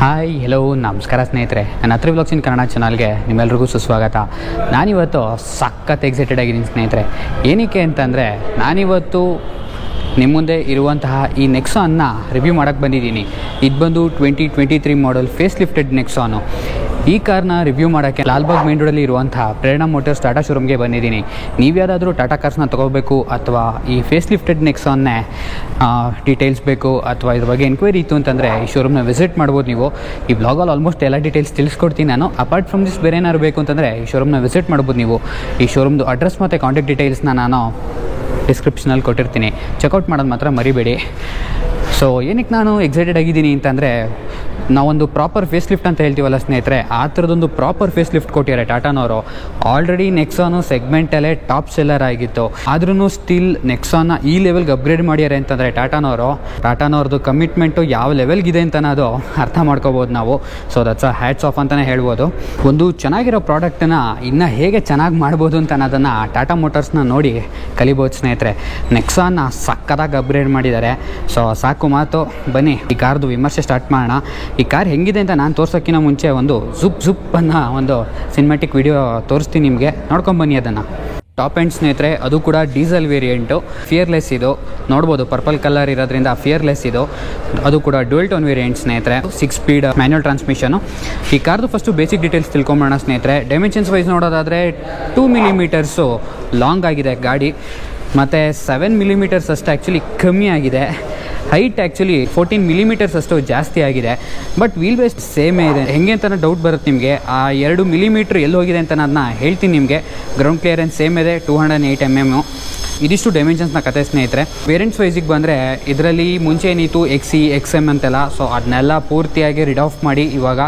Hi hello ನಮಸ್ಕಾರ ಸ್ನೇಹಿತರೆ, ನನ್ನ ಹತ್ರ ವ್ಲಾಗ್ಸ್ ಇನ್ ಕನ್ನಡ ಚಾನಲ್ಗೆ ನಿಮ್ಮೆಲ್ರಿಗೂ ಸುಸ್ವಾಗತ. ನಾನಿವತ್ತು ಸಖತ್ ಎಕ್ಸೈಟೆಡ್ ಆಗಿದ್ದೀನಿ ಸ್ನೇಹಿತರೆ. ಏನಕ್ಕೆ ಅಂತಂದರೆ ನಾನಿವತ್ತು ನಿಮ್ಮ ಮುಂದೆ ಇರುವಂತಹ ಈ ನೆಕ್ಸಾನ್ನ ರಿವ್ಯೂ ಮಾಡೋಕ್ಕೆ ಬಂದಿದ್ದೀನಿ. ಇದು ಬಂದು 2023 ಮಾಡಲ್ ಫೇಸ್ ಲಿಫ್ಟೆಡ್ ನೆಕ್ಸಾನು. ಈ ಕಾರ್ನ ರಿವ್ಯೂ ಮಾಡೋಕ್ಕೆ ಲಾಲ್ಬಾಗ್ ಮೇನ್ ರೋಡಲ್ಲಿ ಇರುವಂತಹ ಪ್ರೇರಣಾ ಮೋಟರ್ಸ್ ಟಾಟಾ ಶೋರೂಮ್ಗೆ ಬಂದಿದ್ದೀನಿ. ನೀವು ಯಾವುದಾದ್ರೂ ಟಾಟಾ ಕಾರ್ಸ್ನ ತೊಗೋಬೇಕು ಅಥವಾ ಈ ಫೇಸ್ ಲಿಫ್ಟೆಡ್ ನೆಕ್ಸಾನ್ನೇ ಡೀಟೇಲ್ಸ್ ಬೇಕು ಅಥವಾ ಇದ್ರ ಬಗ್ಗೆ ಎನ್ಕ್ವೈರಿ ಇತ್ತು ಅಂತಂದರೆ ಈ ಶೋರೂಮ್ನ ವಿಸಿಟ್ ಮಾಡ್ಬೋದು. ನೀವು ಈ ಬ್ಲಾಗಲ್ಲಿ ಆಲ್ಮೋಸ್ಟ್ ಎಲ್ಲ ಡೀಟೇಲ್ಸ್ ತಿಳಿಸ್ಕೊಡ್ತೀನಿ ನಾನು. ಅಪಾರ್ಟ್ ಫ್ರಮ್ ದಿಸ್ ಬೇರೆ ಏನಾದ್ರು ಬೇಕು ಅಂತಂದರೆ ಈ ಶೋರೂಮ್ನ ವಿಸಿಟ್ ಮಾಡ್ಬೋದು ನೀವು. ಈ ಶೋರೂಮ್ದು ಅಡ್ರೆಸ್ ಮತ್ತು ಕಾಂಟ್ಯಾಕ್ಟ್ ಡೀಟೇಲ್ಸ್ನ ನಾನು ಡಿಸ್ಕ್ರಿಪ್ಷನಲ್ಲಿ ಕೊಟ್ಟಿರ್ತೀನಿ, ಚೆಕ್ಔಟ್ ಮಾಡೋದು ಮಾತ್ರ ಮರಿಬೇಡಿ. ಸೊ ಏನಕ್ಕೆ ನಾನು ಎಕ್ಸೈಟೆಡ್ ಆಗಿದ್ದೀನಿ ಅಂತಂದರೆ, ನಾವೊಂದು ಪ್ರಾಪರ್ ಫೇಸ್ ಲಿಫ್ಟ್ ಅಂತ ಹೇಳ್ತೀವಲ್ಲ ಸ್ನೇಹಿತರೆ, ಆ ಥರದೊಂದು ಪ್ರಾಪರ್ ಫೇಸ್ ಲಿಫ್ಟ್ ಕೊಟ್ಟಿದ್ದಾರೆ ಟಾಟಾನವರು. ಆಲ್ರೆಡಿ ನೆಕ್ಸಾನು ಸೆಗ್ಮೆಂಟಲ್ಲೇ ಟಾಪ್ ಸೆಲ್ಲರ್ ಆಗಿತ್ತು, ಆದ್ರೂ ಸ್ಟಿಲ್ ನೆಕ್ಸಾನ ಈ ಲೆವೆಲ್ಗೆ ಅಪ್ಗ್ರೇಡ್ ಮಾಡ್ಯಾರೆ ಅಂತಂದರೆ ಟಾಟಾನವ್ರದ್ದು ಕಮಿಟ್ಮೆಂಟು ಯಾವ ಲೆವೆಲ್ಗಿದೆ ಅಂತ ಅದು ಅರ್ಥ ಮಾಡ್ಕೋಬೋದು ನಾವು. So that's a hats off ಅಂತಲೇ ಹೇಳ್ಬೋದು. ಒಂದು ಚೆನ್ನಾಗಿರೋ ಪ್ರಾಡಕ್ಟನ್ನು ಇನ್ನೂ ಹೇಗೆ ಚೆನ್ನಾಗಿ ಮಾಡ್ಬೋದು ಅಂತ ಅನ್ನೋದನ್ನು ಟಾಟಾ ಮೋಟರ್ಸ್ನ ನೋಡಿ ಕಲಿಬೋದು ಸ್ನೇಹಿತರೆ. ನೆಕ್ಸಾನ್ನ ಸಕ್ಕತ್ತಾಗಿ ಅಪ್ಗ್ರೇಡ್ ಮಾಡಿದ್ದಾರೆ. ಸೊ ಸಾಕು ಮಾತು, ಬನ್ನಿ ಈ ಕಾರ್ದು ವಿಮರ್ಶೆ ಸ್ಟಾರ್ಟ್ ಮಾಡೋಣ. ಈ ಕಾರ್ ಹೆಂಗಿದೆ ಅಂತ ನಾನು ತೋರ್ಸೋಕ್ಕಿಂತ ಮುಂಚೆ ಒಂದು ಝುಪ್ ಅನ್ನೋ ಒಂದು ಸಿನಿಮ್ಯಾಟಿಕ್ ವಿಡಿಯೋ ತೋರಿಸ್ತೀನಿ ನಿಮಗೆ, ನೋಡ್ಕೊಂಬನ್ನಿ ಅದನ್ನು. ಟಾಪ್ ಎಂಡ್ ಸ್ನೇಹಿತರೆ, ಅದು ಕೂಡ ಡೀಸೆಲ್ ವೇರಿಯಂಟು, ಫಿಯರ್ಲೆಸ್ ಇದು ನೋಡ್ಬೋದು, ಪರ್ಪಲ್ ಕಲರ್ ಇರೋದ್ರಿಂದ ಫಿಯರ್ಲೆಸ್ ಇದು. ಅದು ಕೂಡ ಡ್ಯುಯಲ್ ಟೋನ್ ವೇರಿಯಂಟ್ ಸ್ನೇಹಿತರೆ, 6 ಸ್ಪೀಡ್ ಮ್ಯಾನ್ಯುವಲ್ ಟ್ರಾನ್ಸ್ಮಿಷನು. ಈ ಕಾರ್ದು ಫಸ್ಟು ಬೇಸಿಕ್ ಡೀಟೇಲ್ಸ್ ತಿಳ್ಕೊಂಬೋಣ ಸ್ನೇಹಿತರೆ. ಡೈಮೆನ್ಷನ್ಸ್ ವೈಸ್ ನೋಡೋದಾದರೆ 2 ಮಿಲಿಮೀಟರ್ಸು ಲಾಂಗ್ ಆಗಿದೆ ಗಾಡಿ, ಮತ್ತು 7 ಮಿಲಿಮೀಟರ್ಸ್ ಅಷ್ಟು ಆ್ಯಕ್ಚುಲಿ ಕಮ್ಮಿ ಆಗಿದೆ. ಹೈಟ್ ಆ್ಯಕ್ಚುಲಿ 14 ಮಿಲಿಮೀಟರ್ಸ್ ಅಷ್ಟು ಜಾಸ್ತಿ ಆಗಿದೆ. ಬಟ್ ವೀಲ್ ಬೇಸ್ ಸೇಮೇ ಇದೆ. ಹೆಂಗೆ ಅಂತ ಡೌಟ್ ಬರುತ್ತೆ ನಿಮಗೆ, ಆ 2 ಮಿಲಿಮೀಟ್ರ್ ಎಲ್ಲಿ ಹೋಗಿದೆ ಅಂತ ಅದನ್ನ ಹೇಳ್ತೀನಿ ನಿಮಗೆ. ಗ್ರೌಂಡ್ ಕ್ಲಿಯರೆನ್ಸ್ ಸೇಮ್ ಇದೆ, 208 mm. ಇದಿಷ್ಟು ಡೈಮೆನ್ಷನ್ಸ್ನ ಕತೆ ಸ್ನೇಹಿತರೆ. ವೇರಿಯಂಟ್ಸ್ ವೈಸಿಗೆ ಬಂದರೆ ಇದರಲ್ಲಿ ಮುಂಚೆ ಏನಿತ್ತು XE XM ಅಂತೆಲ್ಲ, ಸೊ ಅದನ್ನೆಲ್ಲ ಪೂರ್ತಿಯಾಗಿ ರಿಡ್ ಆಫ್ ಮಾಡಿ ಇವಾಗ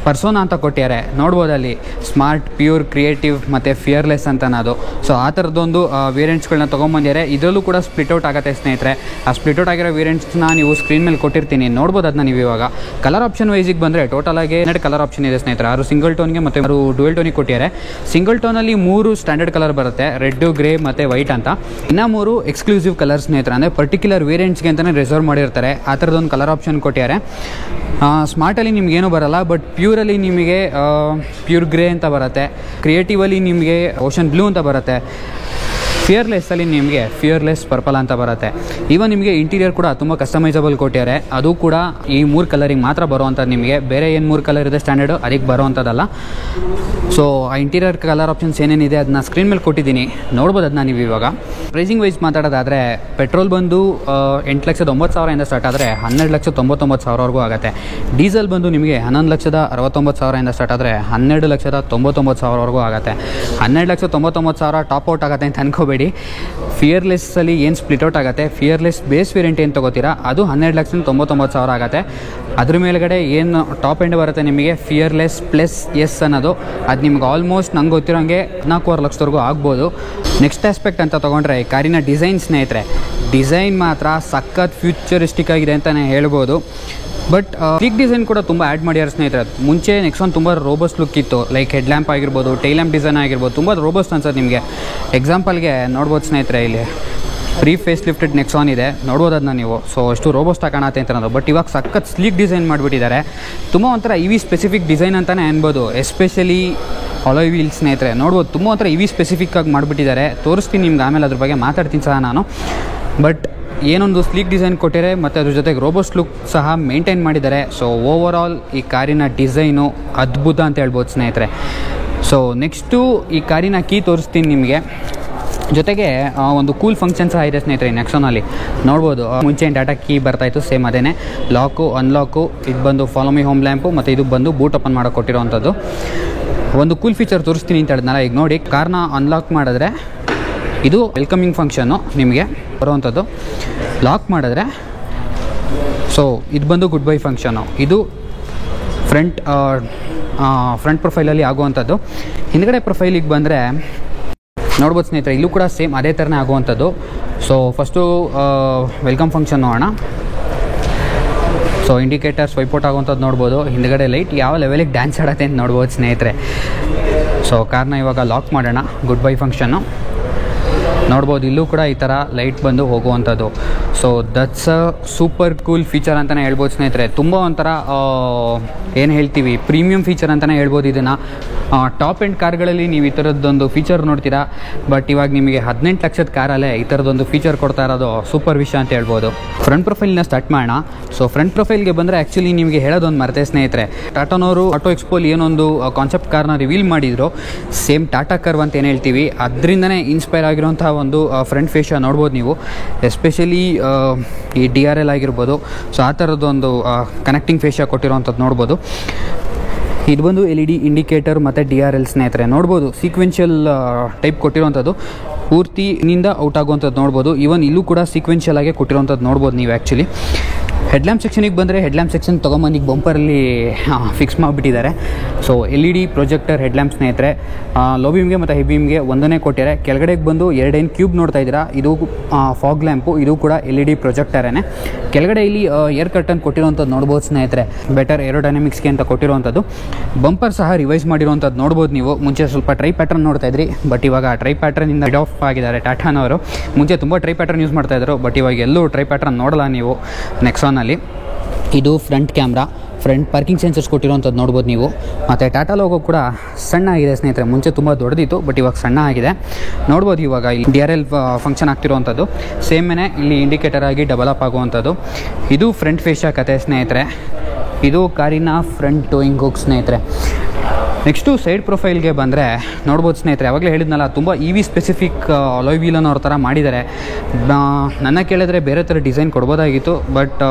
ಪರ್ಸೋನಾ ಅಂತ ಕೊಟ್ಟಿದ್ದಾರೆ. ನೋಡ್ಬೋದು ಅಲ್ಲಿ ಸ್ಮಾರ್ಟ್, ಪ್ಯೂರ್, ಕ್ರಿಯೇಟಿವ್ ಮತ್ತು ಫಿಯರ್ಲೆಸ್ ಅಂತ ಅನ್ನೋದು. ಸೊ ಆ ಥರದ್ದೊಂದು ವೇರಿಯಂಟ್ಸ್ಗಳನ್ನ ತೊಗೊಂಬಂದಿದ್ದಾರೆ. ಇದರಲ್ಲೂ ಕೂಡ ಸ್ಪ್ಲಿಟ್ ಔಟ್ ಆಗುತ್ತೆ ಸ್ನೇಹಿತರೆ. ಆ ಸ್ಪ್ಲಿಟ್ ಔಟ್ ಆಗಿರೋ ವೇರಿಯಂಟ್ಸ್ನ ನೀವು ಸ್ಕ್ರೀನ್ ಮೇಲೆ ಕೊಟ್ಟಿರ್ತೀನಿ, ನೋಡ್ಬೋದು ಅದನ್ನ ನೀವು ಇವಾಗ. ಕಲರ್ ಆಪ್ಷನ್ ವೈಸಿಗೆ ಬಂದರೆ ಟೋಟಲಾಗಿ 2 ಕಲರ್ ಆಪ್ಷನ್ ಇದೆ ಸ್ನೇಹಿತರೆ. 6 ಸಿಂಗಲ್ ಟೋನ್ಗೆ ಮತ್ತು 6 ಡ್ಯುಯಲ್ ಟೋನಿಗೆ ಕೊಟ್ಟಿದ್ದಾರೆ. ಸಿಂಗಲ್ ಟೋನಲ್ಲಿ 3 ಸ್ಟ್ಯಾಂಡರ್ಡ್ ಕಲರ್ ಬರುತ್ತೆ, ರೆಡ್, ಗ್ರೇ ಮತ್ತು ವೈಟ್ ಅಂತ. ಇನ್ನು 3 ಎಕ್ಸ್ಕ್ಲೂಸಿವ್ ಕಲರ್ ಸ್ನೇಹಿತರೆ, ಅಂದರೆ ಪರ್ಟಿಕ್ಯುಲರ್ ವೇರಿಯಂಟ್ಸ್ಗೆ ಅಂತಲೇ ರಿಸರ್ವ್ ಮಾಡಿರ್ತಾರೆ. ಆ ಥರದೊಂದು ಕಲರ್ ಆಪ್ಷನ್ ಕೊಟ್ಟಿದ್ದಾರೆ. ಸ್ಮಾರ್ಟಲ್ಲಿ ನಿಮಗೇನು ಬರಲ್ಲ, ಬಟ್ ಪ್ಯೂರಲ್ಲಿ ನಿಮಗೆ ಪ್ಯೂರ್ ಗ್ರೇ ಅಂತ ಬರುತ್ತೆ, ಕ್ರಿಯೇಟಿವಲ್ಲಿ ನಿಮಗೆ ಓಷನ್ ಬ್ಲೂ ಅಂತ ಬರುತ್ತೆ, ಫಿಯರ್ಲೆಸ್ಸಲ್ಲಿ ನಿಮಗೆ ಫಿಯರ್ಲೆಸ್ ಪರ್ಪಲ್ ಅಂತ ಬರುತ್ತೆ. ಈವನ್ ನಿಮಗೆ ಇಂಟೀರಿಯರ್ ಕೂಡ ತುಂಬ ಕಸ್ಟಮೈಸಬಲ್ ಕೊಟ್ಟಿದ್ದಾರೆ. ಅದು ಕೂಡ ಈ 3 ಕಲರಿಗೆ ಮಾತ್ರ ಬರೋವಂಥದ್ದು, ನಿಮಗೆ ಬೇರೆ ಏನು 3 ಕಲರ್ ಇದೆ ಸ್ಟ್ಯಾಂಡರ್ಡು ಅದಕ್ಕೆ ಬರೋವಂಥದ್ದಲ್ಲ. ಸೊ ಆ ಇಂಟೀರಿಯರ್ ಕಲರ್ ಆಪ್ಷನ್ಸ್ ಏನೇನಿದೆ ಅದನ್ನ ಸ್ಕ್ರೀನ್ ಮೇಲೆ ಕೊಟ್ಟಿದ್ದೀನಿ, ನೋಡ್ಬೋದು ಅದನ್ನ ನೀವು ಇವಾಗ. ಪ್ರೈಸಿಂಗ್ ವೈಸ್ ಮಾತಾಡೋದಾದರೆ ಪೆಟ್ರೋಲ್ ಬಂದು 8,09,000 ಸ್ಟಾರ್ಟ್ ಆದರೆ 12,99,000ವರೆಗೂ ಆಗುತ್ತೆ. ಡೀಸೆಲ್ ಬಂದು ನಿಮಗೆ 11,69,000 ಸ್ಟಾರ್ಟ್ ಆದರೆ 12,99,000ವರೆಗೂ ಆಗುತ್ತೆ. 12,99,000 ಟಾಪ್ ಔಟ್ ಆಗುತ್ತೆ ಅಂತ ಅನ್ಕೋಬೇಡಿ. ಫಿಯರ್ಲೆಸ್ಸಲ್ಲಿ ಏನು ಸ್ಪ್ಲಿಟ್ ಔಟ್ ಆಗುತ್ತೆ, ಫಿಯರ್ಲೆಸ್ ಬೇಸ್ ವೇರಿಯಂಟ್ ಏನು ತೊಗೋತೀರಾ ಅದು 12,99,000 ಆಗುತ್ತೆ. ಅದ್ರ ಮೇಲ್ಗಡೆ ಏನು ಟಾಪ್ ಎಂಡ್ ಬರುತ್ತೆ ನಿಮಗೆ ಫಿಯರ್ಲೆಸ್ ಪ್ಲಸ್ ಎಸ್ ಅನ್ನೋದು, ಅದು ನಿಮ್ಗೆ ಆಲ್ಮೋಸ್ಟ್ ನಂಗೆ ಗೊತ್ತಿರೋಂಗೆ 4.25 ಲಕ್ಷದವರೆಗೂ ಆಗ್ಬೋದು. ನೆಕ್ಸ್ಟ್ ಆಸ್ಪೆಕ್ಟ್ ಅಂತ ತೊಗೊಂಡ್ರೆ ಕಾರಿನ ಡಿಸೈನ್ ಸ್ನೇಹಿತರೆ, ಡಿಸೈನ್ ಮಾತ್ರ ಸಖತ್ ಫ್ಯೂಚರಿಸ್ಟಿಕ್ ಆಗಿದೆ ಅಂತಲೇ ಹೇಳ್ಬೋದು. ಬಟ್ ಕ್ಲಿಕ್ ಡಿಸೈನ್ ಕೂಡ ತುಂಬ ಆ್ಯಡ್ ಮಾಡ್ಯಾರ ಸ್ನೇಹಿತರೆ. ಮುಂಚೆ ನೆಕ್ಸಾನ್ ತುಂಬ ರೋಬಸ್ಟ್ ಲುಕ್ ಇತ್ತು, ಲೈಕ್ ಹೆಡ್ ಲ್ಯಾಂಪ್ ಆಗಿರ್ಬೋದು, ಟೈಲ್ ಲ್ಯಾಂಪ್ ಡಿಸೈನ್ ಆಗಿರ್ಬೋದು, ತುಂಬ ರೋಬಸ್ಟ್ ಅನ್ಸೋದು ನಿಮಗೆ. ಎಕ್ಸಾಂಪಲ್ಗೆ ನೋಡ್ಬೋದು ಸ್ನೇಹಿತರೆ, ಇಲ್ಲಿ ಪ್ರೀ ಫೇಸ್ ಲಿಫ್ಟೆಡ್ ನೆಕ್ಸಾನ್ ಇದೆ, ನೋಡ್ಬೋದು ಅದನ್ನ ನೀವು. ಸೊ ಅಷ್ಟು ರೋಬಸ್ಟಾಗಿ ಕಾಣುತ್ತೆ ಅಂತ ಅನ್ನೋದು. ಬಟ್ ಇವಾಗ ಸಖತ್ ಸ್ಲೀಕ್ ಡಿಸೈನ್ ಮಾಡಿಬಿಟ್ಟಿದ್ದಾರೆ. ತುಂಬ ಒಂಥರ EV ಸ್ಪೆಸಿಫಿಕ್ ಡಿಸೈನ್ ಅಂತಲೇ ಅನ್ಬೋದು. ಎಸ್ಪೆಷಲಿ ಅಲಾಯ್ ವೀಲ್ ಸ್ನೇಹಿತರೆ, ನೋಡ್ಬೋದು ತುಂಬ ಒಂಥರ EV ಸ್ಪೆಸಿಫಿಕ್ಕಾಗಿ ಮಾಡಿಬಿಟ್ಟಿದ್ದಾರೆ. ತೋರಿಸ್ತೀನಿ ನಿಮ್ಗೆ ಆಮೇಲೆ ಅದ್ರ ಬಗ್ಗೆ ಮಾತಾಡ್ತೀನಿ ಸಹ ನಾನು. ಬಟ್ ಏನೊಂದು ಸ್ಲೀಕ್ ಡಿಸೈನ್ ಕೊಟ್ಟಿದ್ದಾರೆ ಮತ್ತು ಅದ್ರ ಜೊತೆಗೆ ರೋಬೋಸ್ಟ್ ಲುಕ್ ಸಹ ಮೇಂಟೈನ್ ಮಾಡಿದ್ದಾರೆ. ಸೊ ಓವರ್ ಆಲ್ ಈ ಕಾರಿನ ಡಿಸೈನು ಅದ್ಭುತ ಅಂತ ಹೇಳ್ಬೋದು ಸ್ನೇಹಿತರೆ. ಸೊ ನೆಕ್ಸ್ಟು ಈ ಕಾರಿನ ಕೀ ತೋರಿಸ್ತೀನಿ ನಿಮಗೆ. ಜೊತೆಗೆ ಒಂದು ಕೂಲ್ ಫಂಕ್ಷನ್ ಸಹ ಇದೆ ಸ್ನೇಹಿತರೆ ನೆಕ್ಸಾನಲ್ಲಿ, ನೋಡ್ಬೋದು. ಮುಂಚೆ ಡಾಟಾ ಕೀ ಬರ್ತಾಯಿತ್ತು, ಸೇಮ್ ಅದೇ ಲಾಕು ಅನ್ಲಾಕು. ಇದು ಬಂದು ಫಾಲೋ ಮಿ ಹೋಮ್ ಲ್ಯಾಂಪು ಮತ್ತು ಇದು ಬಂದು ಬೂಟ್ ಓಪನ್ ಮಾಡೋಕೆ ಕೊಟ್ಟಿರೋವಂಥದ್ದು. ಒಂದು ಕೂಲ್ ಫೀಚರ್ ತೋರಿಸ್ತೀನಿ ಅಂತ ಹೇಳಿದ್ನಲ್ಲ, ಈಗ ನೋಡಿ ಕಾರ್ನ ಅನ್ಲಾಕ್ ಮಾಡಿದ್ರೆ ಇದು ವೆಲ್ಕಮಿಂಗ್ ಫಂಕ್ಷನ್ನು ನಿಮಗೆ ಬರುವಂಥದ್ದು. ಲಾಕ್ ಮಾಡಿದ್ರೆ ಸೊ ಇದು ಬಂದು ಗುಡ್ ಬೈ ಫಂಕ್ಷನ್ನು. ಇದು ಫ್ರಂಟ್ ಪ್ರೊಫೈಲಲ್ಲಿ ಆಗುವಂಥದ್ದು. ಹಿಂದ್ಗಡೆ ಪ್ರೊಫೈಲಿಗೆ ಬಂದರೆ ನೋಡ್ಬೋದು ಸ್ನೇಹಿತರೆ, ಇಲ್ಲೂ ಕೂಡ ಸೇಮ್ ಅದೇ ಥರನೇ ಆಗುವಂಥದ್ದು. ಸೊ ಫಸ್ಟು ವೆಲ್ಕಮ್ ಫಂಕ್ಷನ್ ನೋಡೋಣ. ಸೊ ಇಂಡಿಕೇಟರ್ ಸ್ವೈಪ್ ಔಟ್ ಆಗುವಂಥದ್ದು ನೋಡ್ಬೋದು. ಹಿಂದ್ಗಡೆ ಲೈಟ್ ಯಾವ ಲೆವೆಲಿಗೆ ಡ್ಯಾನ್ಸ್ ಆಡತ್ತೆ ಅಂತ ನೋಡ್ಬೋದು ಸ್ನೇಹಿತರೆ. ಸೊ ಕಾರ್ನ ಇವಾಗ ಲಾಕ್ ಮಾಡೋಣ. ಗುಡ್ ಬೈ ಫಂಕ್ಷನ್ನು ನೋಡ್ಬೋದು, ಇಲ್ಲೂ ಕೂಡ ಈ ಥರ ಲೈಟ್ ಬಂದು ಹೋಗುವಂಥದ್ದು. So that's a super cool feature ಅಂತಲೇ ಹೇಳ್ಬೋದು ಸ್ನೇಹಿತರೆ. ತುಂಬ ಒಂಥರ ಏನು ಹೇಳ್ತೀವಿ, ಪ್ರೀಮಿಯಂ ಫೀಚರ್ ಅಂತಲೇ ಹೇಳ್ಬೋದು ಇದನ್ನು. ಟಾಪ್ ಎಂಡ್ ಕಾರ್ಗಳಲ್ಲಿ ನೀವು ಈ ಥರದ್ದೊಂದು ಫೀಚರ್ ನೋಡ್ತೀರಾ, ಬಟ್ ಇವಾಗ ನಿಮಗೆ 18 ಲಕ್ಷದ ಕಾರಲ್ಲೇ ಈ ಥರದ್ದೊಂದು ಫೀಚರ್ ಕೊಡ್ತಾ ಇರೋದು ಸೂಪರ್ ವಿಷಯ ಅಂತ ಹೇಳ್ಬೋದು. ಫ್ರಂಟ್ ಪ್ರೊಫೈಲ್ನ ಸ್ಟಾರ್ಟ್ ಮಾಡೋಣ. ಸೊ ಫ್ರಂಟ್ ಪ್ರೊಫೈಲ್ಗೆ ಬಂದರೆ ಆ್ಯಕ್ಚುಲಿ ನಿಮಗೆ ಹೇಳೋದೊಂದು ಮರೆತೆ ಸ್ನೇಹಿತರೆ, ಟಾಟಾನವರು ಆಟೋ ಎಕ್ಸ್ಪೋಲಿ ಏನೊಂದು ಕಾನ್ಸೆಪ್ಟ್ ಕಾರ್ನ ರಿವೀಲ್ ಮಾಡಿದ್ರು, ಸೇಮ್ ಟಾಟಾ ಕರ್ವ್ ಅಂತ ಏನು ಹೇಳ್ತೀವಿ ಅದರಿಂದನೇ ಇನ್ಸ್ಪೈರ್ ಆಗಿರೋಂಥ ಒಂದು ಫ್ರಂಟ್ ಫೇಶಿಯಾ ನೋಡ್ಬೋದು ನೀವು. ಎಸ್ಪೆಷಲಿ ಈ DRL ಆಗಿರ್ಬೋದು, ಸೊ ಆ ಥರದ್ದೊಂದು ಕನೆಕ್ಟಿಂಗ್ ಫೇಶಿಯಾ ಕೊಟ್ಟಿರೋವಂಥದ್ದು ನೋಡ್ಬೋದು. ಇದು ಬಂದು LED ಇಂಡಿಕೇಟರ್ ಮತ್ತು DRL ಸ್ನೇಹಿತರೆ ನೋಡ್ಬೋದು. ಸೀಕ್ವೆನ್ಷಿಯಲ್ ಟೈಪ್ ಕೊಟ್ಟಿರೋವಂಥದ್ದು, ಪೂರ್ತಿನಿಂದ ಔಟ್ ಆಗುವಂಥದ್ದು ನೋಡ್ಬೋದು. ಈವನ್ ಇಲ್ಲೂ ಕೂಡ ಸೀಕ್ವೆನ್ಷಿಯಲ್ ಆಗಿ ಕೊಟ್ಟಿರೋವಂಥದ್ದು ನೋಡ್ಬೋದು ನೀವು. ಆ್ಯಕ್ಚುಲಿ ಹೆಡ್ಲ್ಯಾಂಪ್ ಸೆಕ್ಷನಿಗೆ ಬಂದರೆ ಹೆಡ್ಲ್ಯಾಂಪ್ ಸೆಕ್ಷನ್ ತೊಗೊಂಬಂದಿಗೆ ಬಂಪರಲ್ಲಿ ಫಿಕ್ಸ್ ಮಾಡಿಬಿಟ್ಟಿದ್ದಾರೆ. ಸೊ LED ಪ್ರೊಜೆಕ್ಟರ್ ಹೆಡ್ಲ್ಯಾಂಪ್ ಸ್ನೇಹಿತರೆ, ಲೋ ಬೀಮ್ಗೆ ಮತ್ತು ಹೈ ಬೀಮ್ಗೆ ಒಂದನೇ ಕೊಟ್ಟಿದ್ದಾರೆ. ಕೆಳಗಡೆಗೆ ಬಂದು 2 ಕ್ಯೂಬ್ ನೋಡ್ತಾ ಇದ್ದೀರಾ, ಇದು ಫಾಗ್ ಲ್ಯಾಂಪು, ಇದು ಕೂಡ LED ಪ್ರೊಜೆಕ್ಟರೇ. ಕೆಳಗಡೆ ಇಲ್ಲಿ ಏರ್ ಕರ್ಟನ್ ಕೊಟ್ಟಿರೋವಂಥದ್ದು ನೋಡ್ಬೋದು ಸ್ನೇಹಿತರೆ, ಬೆಟರ್ ಏರೋಡೈನಮಿಕ್ಸ್ಗೆ ಅಂತ ಕೊಟ್ಟಿರೋವಂಥದ್ದು. ಬಂಪರ್ ಸಹ ರಿವೈಸ್ ಮಾಡಿರೋವಂಥದ್ದು ನೋಡ್ಬೋದು ನೀವು. ಮುಂಚೆ ಸ್ವಲ್ಪ ಟ್ರೈ ಪ್ಯಾಟರ್ನ್ ನೋಡ್ತಾ ಇದ್ರಿ, ಬಟ್ ಇವಾಗ ಟ್ರೈ ಪ್ಯಾಟರ್ನಿಂದ ಹೆಡ್ ಆಫ್ ಆಗಿದ್ದಾರೆ ಟಾಟಾನವರು. ಮುಂಚೆ ತುಂಬ ಟ್ರೈ ಪ್ಯಾಟರ್ನ್ ಯೂಸ್ ಮಾಡ್ತಾಯಿದ್ರು, ಬಟ್ ಇವಾಗ ಎಲ್ಲೂ ಟ್ರೈ ಪ್ಯಾಟರ್ನ್ ನೋಡಲ್ಲ ನೀವು ನೆಕ್ಸಾನಲ್ಲಿ. ಇದು front camera, front parking sensors ಕೊಟ್ಟಿರೋವಂಥದ್ದು ನೋಡ್ಬೋದು ನೀವು. ಮತ್ತು ಟಾಟಾ ಲೋಗೋ ಕೂಡ ಸಣ್ಣ ಆಗಿದೆ ಸ್ನೇಹಿತರೆ, ಮುಂಚೆ ತುಂಬ ದೊಡ್ಡದಿತ್ತು, ಬಟ್ ಇವಾಗ ಸಣ್ಣ ಆಗಿದೆ ನೋಡ್ಬೋದು. ಇವಾಗ ಇಲ್ಲಿ DRL ಫಂಕ್ಷನ್ ಆಗ್ತಿರೋವಂಥದ್ದು ಸೇಮೇನೆ ಇಲ್ಲಿ ಇಂಡಿಕೇಟರ್ ಆಗಿ ಡೆವಲಪ್ ಆಗುವಂಥದ್ದು. ಇದು ಫ್ರಂಟ್ ಫೇಶಿಯಾ ಕತೆ ಸ್ನೇಹಿತರೆ. ಇದು ಕಾರಿನ ಫ್ರಂಟ್ ಟೋಯಿಂಗ್ ಹೋಗಿ ಸ್ನೇಹಿತರೆ. ನೆಕ್ಸ್ಟು ಸೈಡ್ ಪ್ರೊಫೈಲ್ಗೆ ಬಂದರೆ ನೋಡ್ಬೋದು ಸ್ನೇಹಿತರೆ, ಯಾವಾಗಲೇ ಹೇಳಿದ್ನಲ್ಲ, ತುಂಬ EV ಸ್ಪೆಸಿಫಿಕ್ ಅಲಾಯ್ ವೀಲನ್ನು ಅವ್ರ ಥರ ಮಾಡಿದ್ದಾರೆ. ನನ್ನ ಕೇಳಿದ್ರೆ ಬೇರೆ ಥರ design ಕೊಡ್ಬೋದಾಗಿತ್ತು, but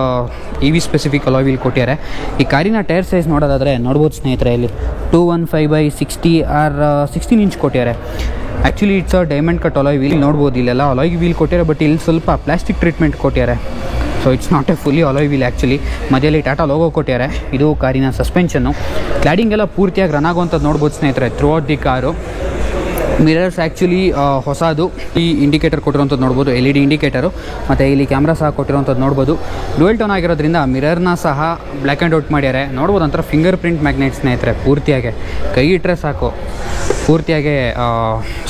EV specific alloy wheel ಕೊಟ್ಟಿದ್ದಾರೆ. ಈ ಕಾರಿನ ಟೈರ್ ಸೈಜ್ ನೋಡೋದಾದರೆ ನೋಡ್ಬೋದು ಸ್ನೇಹಿತರೆ, ಇಲ್ಲಿ 215/60 ಆರ್ 16 ಇಂಚ್ ಕೊಟ್ಟಿದ್ದಾರೆ. Actually it's diamond cut alloy wheel ನೋಡ್ಬೋದು. ಇಲ್ಲೆಲ್ಲ ಅಲಾಯ್ ವೀಲ್ ಕೊಟ್ಟಿದ್ದಾರೆ, ಬಟ್ ಇಲ್ಲಿ ಸ್ವಲ್ಪ ಪ್ಲಾಸ್ಟಿಕ್ ಟ್ರೀಟ್ಮೆಂಟ್ ಕೊಟ್ಟಿದ್ದಾರೆ. So it's not A fully alloy wheel actually. ಮಧ್ಯದಲ್ಲಿ ಟಾಟಾ ಲೋಗೋ ಕೊಟ್ಟಿದ್ದಾರೆ. ಇದು ಕಾರಿನ ಸಸ್ಪೆನ್ಷನ್ನು. ಕ್ಲಾಡಿಂಗ್ ಎಲ್ಲ ಪೂರ್ತಿಯಾಗಿ ರನ್ ಆಗುವಂಥದ್ದು ನೋಡ್ಬೋದು ಸ್ನೇಹಿತರೆ through out the car. Mirrors actually ಹೊಸದು. ಈ ಇಂಡಿಕೇಟರ್ ಕೊಟ್ಟಿರೋಂಥದ್ದು ನೋಡ್ಬೋದು, LED ಇಂಡಿಕೇಟರು. ಮತ್ತು ಇಲ್ಲಿ ಕ್ಯಾಮ್ರಾ ಸಹ ಕೊಟ್ಟಿರೋಂಥದ್ದು ನೋಡ್ಬೋದು. ಡ್ಯುಯಲ್ ಟೋನ್ ಆಗಿರೋದ್ರಿಂದ ಮಿರರ್ನ ಸಹ ಬ್ಲ್ಯಾಕ್ ಆ್ಯಂಡ್ ಔಟ್ ಮಾಡ್ಯಾರೆ. ನೋಡ್ಬೋದು ಒಂಥರ ಫಿಂಗರ್ ಪ್ರಿಂಟ್ ಮ್ಯಾಗ್ನೆಟ್ ಸ್ನೇಹಿತರೆ. ಪೂರ್ತಿಯಾಗಿ ಕೈ ಇಟ್ಟರೆ ಸಾಕು, ಪೂರ್ತಿಯಾಗಿ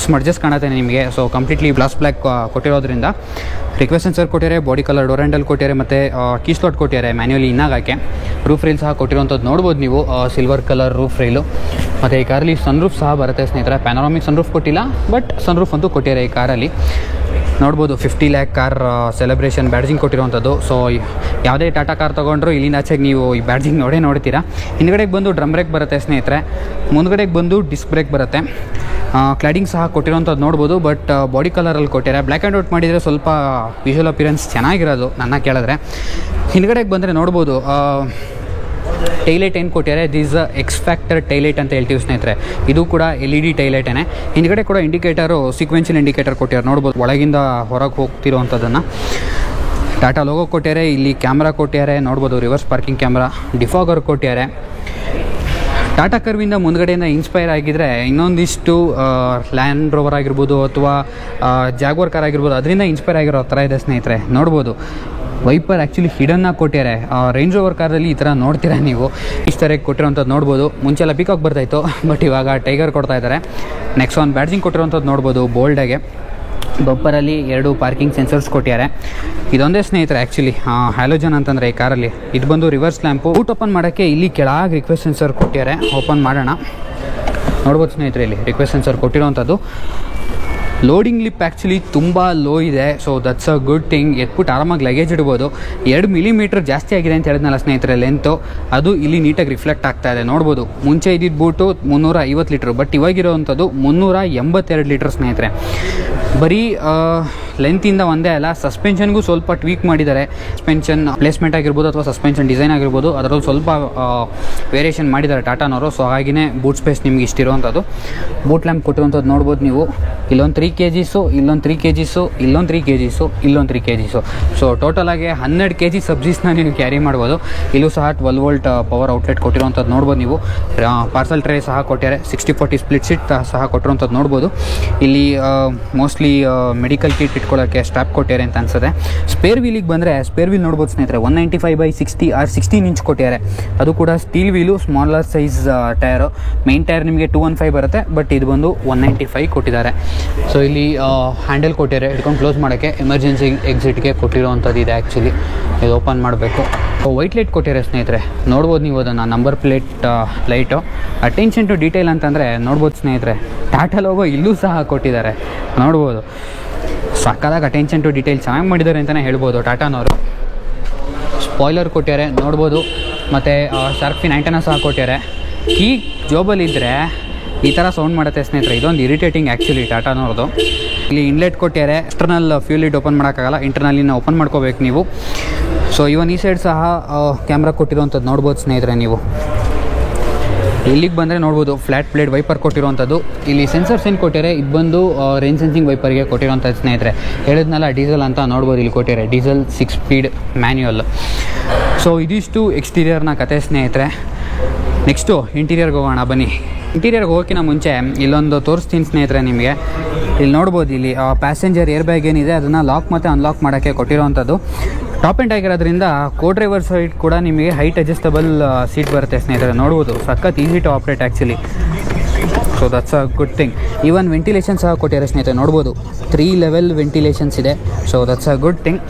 ಸ್ಮಡ್ಜಸ್ ಕಾಣುತ್ತೆ ನಿಮಗೆ. So completely glass black ಕೊಟ್ಟಿರೋದ್ರಿಂದ request sensor ಕೊಟ್ಟಿದ್ದಾರೆ, ಬಾಡಿ ಕಲರ್ ಡೋರ್ ಹ್ಯಾಂಡಲ್ ಕೊಟ್ಟಿದ್ದಾರೆ, ಮತ್ತು ಕೀ ಸ್ಲಾಟ್ ಕೊಟ್ಟಿದ್ದಾರೆ ಮ್ಯಾನ್ಯುವಲಿ ಇನ್ನಾಗಕ್ಕೆ. ರೂಫ್ ರೈಲ್ ಸಹ ಕೊಟ್ಟಿರೋಂಥದ್ದು ನೋಡ್ಬೋದು ನೀವು, ಸಿಲ್ವರ್ ಕಲರ್ ರೂಫ್ ರೈಲು. ಮತ್ತು ಈ ಕಾರಲ್ಲಿ ಸನ್ರೂಫ್ ಸಹ ಬರುತ್ತೆ ಸ್ನೇಹಿತರೆ. ಪ್ಯಾನೋರಾಮಿಕ್ ಸನ್ರೂಫ್ ಕೊಟ್ಟಿಲ್ಲ, ಬಟ್ ಸನ್ರೂಫ್ ಅಂತೂ ಕೊಟ್ಟಿದ್ದಾರೆ ಈ ಕಾರಲ್ಲಿ. ನೋಡ್ಬೋದು 50 lakh car celebration badging ಕೊಟ್ಟಿರೋವಂಥದ್ದು. So ಯಾವುದೇ ಟಾಟಾ ಕಾರ್ ತೊಗೊಂಡ್ರು ಇಲ್ಲಿಂದ ಆಚೆಗೆ ನೀವು ಈ ಬ್ಯಾಡ್ಜಿಂಗ್ ನೋಡ್ತೀರಾ. ಹಿಂದ್ಗಡೆಗೆ ಬಂದು ಡ್ರಮ್ ಬ್ರೇಕ್ ಬರುತ್ತೆ ಸ್ನೇಹಿತರೆ, ಮುಂದ್ಗಡೆಗೆ ಬಂದು ಡಿಸ್ಕ್ ಬ್ರೇಕ್ ಬರುತ್ತೆ. ಕ್ಲಾಡಿಂಗ್ ಸಹ ಕೊಟ್ಟಿರೋಂಥದ್ದು ನೋಡ್ಬೋದು, ಬಟ್ ಬಾಡಿ ಕಲರಲ್ಲಿ ಕೊಟ್ಟಿದ್ದಾರೆ. ಬ್ಲ್ಯಾಕ್ ಆ್ಯಂಡ್ ಔಟ್ ಮಾಡಿದರೆ ಸ್ವಲ್ಪ ವಿಜುವಲ್ ಅಪಿರೆನ್ಸ್ ಚೆನ್ನಾಗಿರೋದು ನನ್ನ ಕೇಳಿದ್ರೆ. ಹಿಂದ್ಗಡೆಗೆ ಬಂದರೆ ನೋಡ್ಬೋದು ಟೈಲೈಟ್ ಏನು ಕೊಟ್ಟಿದ್ದಾರೆ, ದಿಸ್ ಎಕ್ಸ್ ಫ್ಯಾಕ್ಟರ್ ಟೈಲೈಟ್ ಅಂತ ಹೇಳ್ತೀವಿ ಸ್ನೇಹಿತರೆ. ಇದು ಕೂಡ LED ಟೈಲೈಟೇನೆ. ಹಿಂದ್ಗಡೆ ಕೂಡ ಇಂಡಿಕೇಟರು ಸೀಕ್ವೆನ್ಷಿಯಲ್ ಇಂಡಿಕೇಟರ್ ಕೊಟ್ಟಿದ್ದಾರೆ ನೋಡ್ಬೋದು, ಒಳಗಿಂದ ಹೊರಗೆ ಹೋಗ್ತಿರೋವಂಥದ್ದನ್ನು. ಟಾಟಾ ಲೋಗೋ ಕೊಟ್ಟಿದ್ದಾರೆ, ಇಲ್ಲಿ ಕ್ಯಾಮ್ರಾ ಕೊಟ್ಟಿದ್ದಾರೆ ನೋಡ್ಬೋದು, ರಿವರ್ಸ್ ಪಾರ್ಕಿಂಗ್ ಕ್ಯಾಮ್ರಾ, ಡಿಫಾಗರ್ ಕೊಟ್ಟಿದ್ದಾರೆ. ಟಾಟಾ ಕರ್ವಿಂದ ಮುಂದ್ಗಡೆಯಿಂದ ಇನ್ಸ್ಪೈರ್ ಆಗಿದ್ದರೆ ಇನ್ನೊಂದಿಷ್ಟು ಲ್ಯಾಂಡ್ ರೋವರ್ ಆಗಿರ್ಬೋದು ಅಥವಾ ಜಾಗ್ವರ್ ಕಾರ್ ಆಗಿರ್ಬೋದು, ಅದರಿಂದ ಇನ್ಸ್ಪೈರ್ ಆಗಿರೋ ಥರ ಇದೆ ಸ್ನೇಹಿತರೆ. ನೋಡ್ಬೋದು ವೈಪರ್ ಆ್ಯಕ್ಚುಲಿ ಹಿಡನ್ನಾಗಿ ಕೊಟ್ಟಿದ್ದಾರೆ. ರೇಂಜ್ ರೋವರ್ ಕಾರಲ್ಲಿ ಈ ಥರ ನೋಡ್ತೀರಾ ನೀವು, ಇಷ್ಟರಕ್ಕೆ ಕೊಟ್ಟಿರೋಂಥದ್ದು ನೋಡ್ಬೋದು. ಮುಂಚೆಲ್ಲ ಪಿಕಾಕ್ ಬರ್ತಾಯಿತ್ತು, ಬಟ್ ಇವಾಗ ಟೈಗರ್ ಕೊಡ್ತಾ ಇದ್ದಾರೆ. ನೆಕ್ಸಾನ್ ಬ್ಯಾಡ್ಜಿಂಗ್ ಕೊಟ್ಟಿರೋಂಥದ್ದು ನೋಡ್ಬೋದು ಬೋಲ್ಡಾಗೆ. ಬಂಪರಲ್ಲಿ 2 ಪಾರ್ಕಿಂಗ್ ಸೆನ್ಸರ್ಸ್ ಕೊಟ್ಟಿದ್ದಾರೆ. ಇದೊಂದೇ ಸ್ನೇಹಿತರೆ ಆ್ಯಕ್ಚುಲಿ ಹ್ಯಾಲೋಜನ್ ಅಂತಂದರೆ ಈ ಕಾರಲ್ಲಿ. ಇದು ಬಂದು ರಿವರ್ಸ್ ಲ್ಯಾಂಪು. ಬೂಟ್ ಓಪನ್ ಮಾಡೋಕ್ಕೆ ಇಲ್ಲಿ ಕೆಳಗೆ ರಿಕ್ವೆಸ್ಟ್ ಸೆನ್ಸರ್ ಕೊಟ್ಟಿದ್ದಾರೆ. ಓಪನ್ ಮಾಡೋಣ, ನೋಡ್ಬೋದು ಸ್ನೇಹಿತರೆ, ಇಲ್ಲಿ request sensor ಕೊಟ್ಟಿರೋವಂಥದ್ದು. Loading lip actually ತುಂಬ ಲೋ ಇದೆ. So that's a good thing. ಎತ್ಬಿಟ್ಟು ಆರಾಮಾಗಿ ಲಗೇಜ್ ಇಡ್ಬೋದು. 2 ಮಿಲಿಮೀಟರ್ ಜಾಸ್ತಿ ಆಗಿದೆ ಅಂತ ಹೇಳಿದ್ನಲ್ಲ ಸ್ನೇಹಿತರೆ ಲೆಂತು, ಅದು ಇಲ್ಲಿ ನೀಟಾಗಿ ರಿಫ್ಲೆಕ್ಟ್ ಆಗ್ತಾ ಇದೆ ನೋಡ್ಬೋದು. ಮುಂಚೆ ಇದ್ದಿದ್ದು ಬೂಟು 350 ಲೀಟ್ರ್, ಬಟ್ ಇವಾಗಿರೋವಂಥದ್ದು 382 ಲೀಟ್ರ್ ಸ್ನೇಹಿತರೆ. ಬರೀ ಲೆಂತಿಂದ ಒಂದೇ ಅಲ್ಲ, ಸಸ್ಪೆನ್ಷನ್ಗೂ ಸ್ವಲ್ಪ ಟ್ವೀಕ್ ಮಾಡಿದ್ದಾರೆ. ಸಸ್ಪೆನ್ಷನ್ ಪ್ಲೇಸ್ಮೆಂಟ್ ಆಗಿರ್ಬೋದು ಅಥವಾ ಸಸ್ಪೆನ್ಷನ್ ಡಿಸೈನ್ ಆಗಿರ್ಬೋದು, ಅದರಲ್ಲಿ ಸ್ವಲ್ಪ ವೇರಿಯೇಷನ್ ಮಾಡಿದ್ದಾರೆ ಟಾಟಾನವರು. ಸೊ ಹಾಗೆಯೇ ಬೂಟ್ ಸ್ಪೇಸ್ ನಿಮ್ಗೆ ಇಷ್ಟಿರುವಂಥದ್ದು. ಬೂಟ್ ಲ್ಯಾಂಪ್ ಕೊಟ್ಟಿರುವಂಥದ್ದು ನೋಡ್ಬೋದು ನೀವು. ಇಲ್ಲೊಂದು 3 kgs, ಇಲ್ಲೊಂದು 3 kgs, ಇಲ್ಲೊಂದು 3 kgs, ಇಲ್ಲೊಂದು 3 kgs. ಸೊ ಟೋಟಲಾಗಿ 12 kg ಸಬ್ಜೀಸ್ನ ನೀವು ಕ್ಯಾರಿ ಮಾಡ್ಬೋದು. ಇಲ್ಲೂ ಸಹ 12 ವೋಲ್ಟ್ ಪವರ್ ಔಟ್ಲೆಟ್ ಕೊಟ್ಟಿರುವಂಥದ್ದು ನೋಡ್ಬೋದು ನೀವು. ಪಾರ್ಸಲ್ ಟ್ರೇ ಸಹ ಕೊಟ್ಟಿದ್ದಾರೆ. 60/40 ಸ್ಪ್ಲಿಟ್ ಸೀಟ್ ಸಹ ಕೊಟ್ಟಿರುವಂಥದ್ದು ನೋಡ್ಬೋದು. ಇಲ್ಲಿ ಮೋಸ್ಟ್ಲಿ ಮೆಡಿಕಲ್ ಕಿಟ್ ಇಟ್ಕೊಳ್ಳೋಕ್ಕೆ ಸ್ಟ್ರಾಪ್ ಕೊಟ್ಟಿದ್ದಾರೆ ಅಂತ ಅನ್ಸುತ್ತೆ. ಸ್ಪೇರ್ ವೀಲಿಗೆ ಬಂದರೆ ಸ್ಪೇರ್ ವೀಲ್ ನೋಡ್ಬೋದು ಸ್ನೇಹಿತರೆ, 195/60 ಆರ್ 16 ಇಂಚ್ ಕೊಟ್ಟಿದ್ದಾರೆ. ಅದು ಕೂಡ steel wheel, smaller size tyre. Main tyre ನಿಮಗೆ 215 ಬರುತ್ತೆ, ಬಟ್ ಇದು ಬಂದು 195 ಕೊಟ್ಟಿದ್ದಾರೆ. ಸೊ ಇಲ್ಲಿ ಹ್ಯಾಂಡಲ್ ಕೊಟ್ಟಿದ್ದಾರೆ ಹಿಡ್ಕೊಂಡು ಕ್ಲೋಸ್ ಮಾಡೋಕ್ಕೆ. ಎಮರ್ಜೆನ್ಸಿ ಎಕ್ಸಿಟ್ಗೆ ಕೊಟ್ಟಿರೋವಂಥದ್ದು ಇದೆ. ಆ್ಯಕ್ಚುಲಿ ಇದು ಓಪನ್ ಮಾಡಬೇಕು. ವೈಟ್ ಲೈಟ್ ಕೊಟ್ಟಿದ್ದಾರೆ ಸ್ನೇಹಿತರೆ, ನೋಡ್ಬೋದು ನೀವು ಅದನ್ನು, number plate light. Attention to detail ಅಂತಂದರೆ ನೋಡ್ಬೋದು ಸ್ನೇಹಿತರೆ, ಟಾಟಾ ಲೋಗೋ ಇಲ್ಲೂ ಸಹ ಕೊಟ್ಟಿದ್ದಾರೆ, ನೋಡ್ಬೋದು. ಸಕ್ಕದಾಗಿ ಅಟೆನ್ಷನ್ ಟು ಡೀಟೇಲ್ ಚೆನ್ನಾಗಿ ಮಾಡಿದ್ದಾರೆ ಅಂತಲೇ ಹೇಳ್ಬೋದು ಟಾಟಾನವರು. ಸ್ಪಾಯ್ಲರ್ ಕೊಟ್ಟಿದ್ದಾರೆ ನೋಡ್ಬೋದು, ಮತ್ತು ಶಾರ್ಕ್ ಫಿನ್ ಆ್ಯಂಟೆನಾ ಸಹ ಕೊಟ್ಟಿದ್ದಾರೆ. ಕೀ ಜೋಬಲ್ಲಿದ್ದರೆ ಈ ಥರ ಸೌಂಡ್ ಮಾಡುತ್ತೆ ಸ್ನೇಹಿತರೆ, ಇದೊಂದು ಇರಿಟೇಟಿಂಗ್ ಆ್ಯಕ್ಚುಲಿ ಟಾಟಾನವ್ರದ್ದು. ಇಲ್ಲಿ ಇನ್ಲೆಟ್ ಕೊಟ್ಟಿದ್ದಾರೆ, ಎಕ್ಸ್ಟರ್ನಲ್ ಫ್ಯೂಲ್ ಲಿಡ್ ಓಪನ್ ಮಾಡೋಕ್ಕಾಗಲ್ಲ, ಇಂಟರ್ನಲ್ಲಿನ ಓಪನ್ ಮಾಡ್ಕೋಬೇಕು ನೀವು. ಸೊ ಇವನ್ ಈ ಸೈಡ್ ಸಹ ಕ್ಯಾಮ್ರಾ ಕೊಟ್ಟಿರೋವಂಥದ್ದು ನೋಡ್ಬೋದು ಸ್ನೇಹಿತರೆ ನೀವು. ಇಲ್ಲಿಗೆ ಬಂದರೆ ನೋಡ್ಬೋದು ಫ್ಲ್ಯಾಟ್ ಪ್ಲೇಟ್ ವೈಪರ್ ಕೊಟ್ಟಿರೋವಂಥದ್ದು. ಇಲ್ಲಿ ಸೆನ್ಸರ್ಸ್ ಏನು ಕೊಟ್ಟಿದ್ದಾರೆ, ಇದು ಬಂದು ರೇಂಜ್ ಸೆನ್ಸಿಂಗ್ ವೈಪರ್ಗೆ ಕೊಟ್ಟಿರೋವಂಥದ್ದು ಸ್ನೇಹಿತರೆ. ಹೇಳಿದ್ನಲ್ಲ ಡೀಸೆಲ್ ಅಂತ, ನೋಡ್ಬೋದು ಇಲ್ಲಿ ಕೊಟ್ಟಿದ್ದಾರೆ ಡೀಸೆಲ್ 6 ಸ್ಪೀಡ್ ಮ್ಯಾನ್ಯುಯಲ್. ಸೊ ಇದಿಷ್ಟು ಎಕ್ಸ್ಟೀರಿಯರ್ನ ಕತೆ ಸ್ನೇಹಿತರೆ. ನೆಕ್ಸ್ಟು ಇಂಟೀರಿಯರ್ಗೆ ಹೋಗೋಣ ಬನ್ನಿ. ಇಂಟೀರಿಯರ್ಗೆ ಹೋಗೋಕ್ಕಿಂತ ಮುಂಚೆ ಇಲ್ಲೊಂದು ತೋರಿಸ್ತೀನಿ ಸ್ನೇಹಿತರೆ ನಿಮಗೆ. ಇಲ್ಲಿ ನೋಡ್ಬೋದು, ಇಲ್ಲಿ ಪ್ಯಾಸೆಂಜರ್ ಏರ್ ಬ್ಯಾಗ್ ಏನಿದೆ ಅದನ್ನು ಲಾಕ್ ಮತ್ತು ಅನ್ಲಾಕ್ ಮಾಡೋಕ್ಕೆ ಕೊಟ್ಟಿರೋವಂಥದ್ದು. ಟಾಪ್ ಎಂಡ್ ಆಗಿರೋದ್ರಿಂದ ಕೋ ಡ್ರೈವರ್ ಸೈಡ್ ಕೂಡ ನಿಮಗೆ ಹೈಟ್ ಅಡ್ಜಸ್ಟಬಲ್ ಸೀಟ್ ಬರುತ್ತೆ ಸ್ನೇಹಿತರೆ, ನೋಡ್ಬೋದು. ಸಖತ್ easy to operate actually. So that's a good thing. Even ventilation ಸಹ ಕೊಟ್ಟಿದ್ದಾರೆ ಸ್ನೇಹಿತರೆ, ನೋಡ್ಬೋದು 3 ಲೆವೆಲ್ ವೆಂಟಿಲೇಷನ್ಸ್ ಇದೆ. So that's a good thing.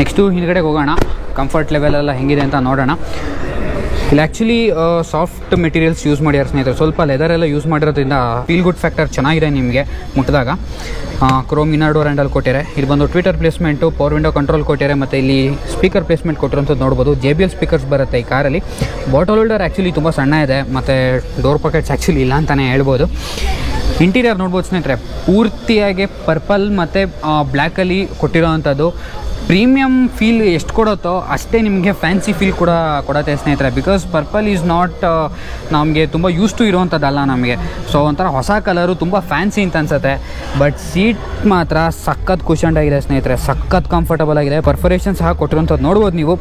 Next ಹಿಂದ್ಗಡೆಗೆ ಹೋಗೋಣ, ಕಂಫರ್ಟ್ ಲೆವೆಲೆಲ್ಲ ಹೆಂಗಿದೆ ಅಂತ ನೋಡೋಣ. ಇಲ್ಲಿ ಆ್ಯಕ್ಚುಲಿ ಸಾಫ್ಟ್ ಮೆಟೀರಿಯಲ್ಸ್ ಯೂಸ್ ಮಾಡ್ಯಾರ ಸ್ನೇಹಿತರೆ, ಸ್ವಲ್ಪ ಲೆದರ್ ಎಲ್ಲ ಯೂಸ್ ಮಾಡಿರೋದ್ರಿಂದ ಫೀಲ್ ಗುಡ್ ಫ್ಯಾಕ್ಟರ್ ಚೆನ್ನಾಗಿದೆ ನಿಮಗೆ ಮುಟ್ಟಿದಾಗ. ಕ್ರೋಮ್ ಇನ್ನರ್ ಡೋರ್ ಹ್ಯಾಂಡಲ್ ಕೊಟ್ಟಿದ್ದಾರೆ. ಇಲ್ಲಿ ಬಂದು Twitter placement, power window control ಕೊಟ್ಟಿದ್ದಾರೆ, ಮತ್ತು ಇಲ್ಲಿ ಸ್ಪೀಕರ್ ಪ್ಲೇಸ್ಮೆಂಟ್ ಕೊಟ್ಟಿರೋಂಥದ್ದು ನೋಡ್ಬೋದು. JBL ಸ್ಪೀಕರ್ಸ್ ಬರುತ್ತೆ ಈ ಕಾರಲ್ಲಿ. ಬಾಟಲ್ ಹೋಲ್ಡರ್ ಆ್ಯಕ್ಚುಲಿ ತುಂಬ ಸಣ್ಣ ಇದೆ, ಮತ್ತು ಡೋರ್ ಪಾಕೆಟ್ಸ್ ಆ್ಯಕ್ಚುಲಿ ಇಲ್ಲ ಅಂತಲೇ ಹೇಳ್ಬೋದು. ಇಂಟೀರಿಯರ್ ನೋಡ್ಬೋದು ಸ್ನೇಹಿತರೆ, ಪೂರ್ತಿಯಾಗಿ ಪರ್ಪಲ್ ಮತ್ತು ಬ್ಲ್ಯಾಕಲ್ಲಿ ಕೊಟ್ಟಿರೋವಂಥದ್ದು. ಪ್ರೀಮಿಯಮ್ ಫೀಲ್ ಎಷ್ಟು ಕೊಡುತ್ತೋ ಅಷ್ಟೇ ನಿಮಗೆ ಫ್ಯಾನ್ಸಿ ಫೀಲ್ ಕೂಡ ಕೊಡುತ್ತೆ ಸ್ನೇಹಿತರೆ. ಬಿಕಾಸ್ ಪರ್ಪಲ್ ಈಸ್ ನಾಟ್ ನಮಗೆ ತುಂಬ ಯೂಸ್ ಟು ಇರೋವಂಥದ್ದಲ್ಲ ನಮಗೆ. ಸೊ ಒಂಥರ ಹೊಸ ಕಲರು, ತುಂಬ ಫ್ಯಾನ್ಸಿ ಅಂತ ಅನ್ಸುತ್ತೆ. ಬಟ್ ಸೀಟ್ ಮಾತ್ರ ಸಖತ್ ಕುಷನ್ಡ್ ಆಗಿದೆ ಸ್ನೇಹಿತರೆ, ಸಖತ್ ಕಂಫರ್ಟಬಲ್ ಆಗಿದೆ. ಪರ್ಫರೇಷನ್ ಸಹ ಕೊಟ್ಟಿರೋಂಥದ್ದು ನೋಡ್ಬೋದು ನೀವು.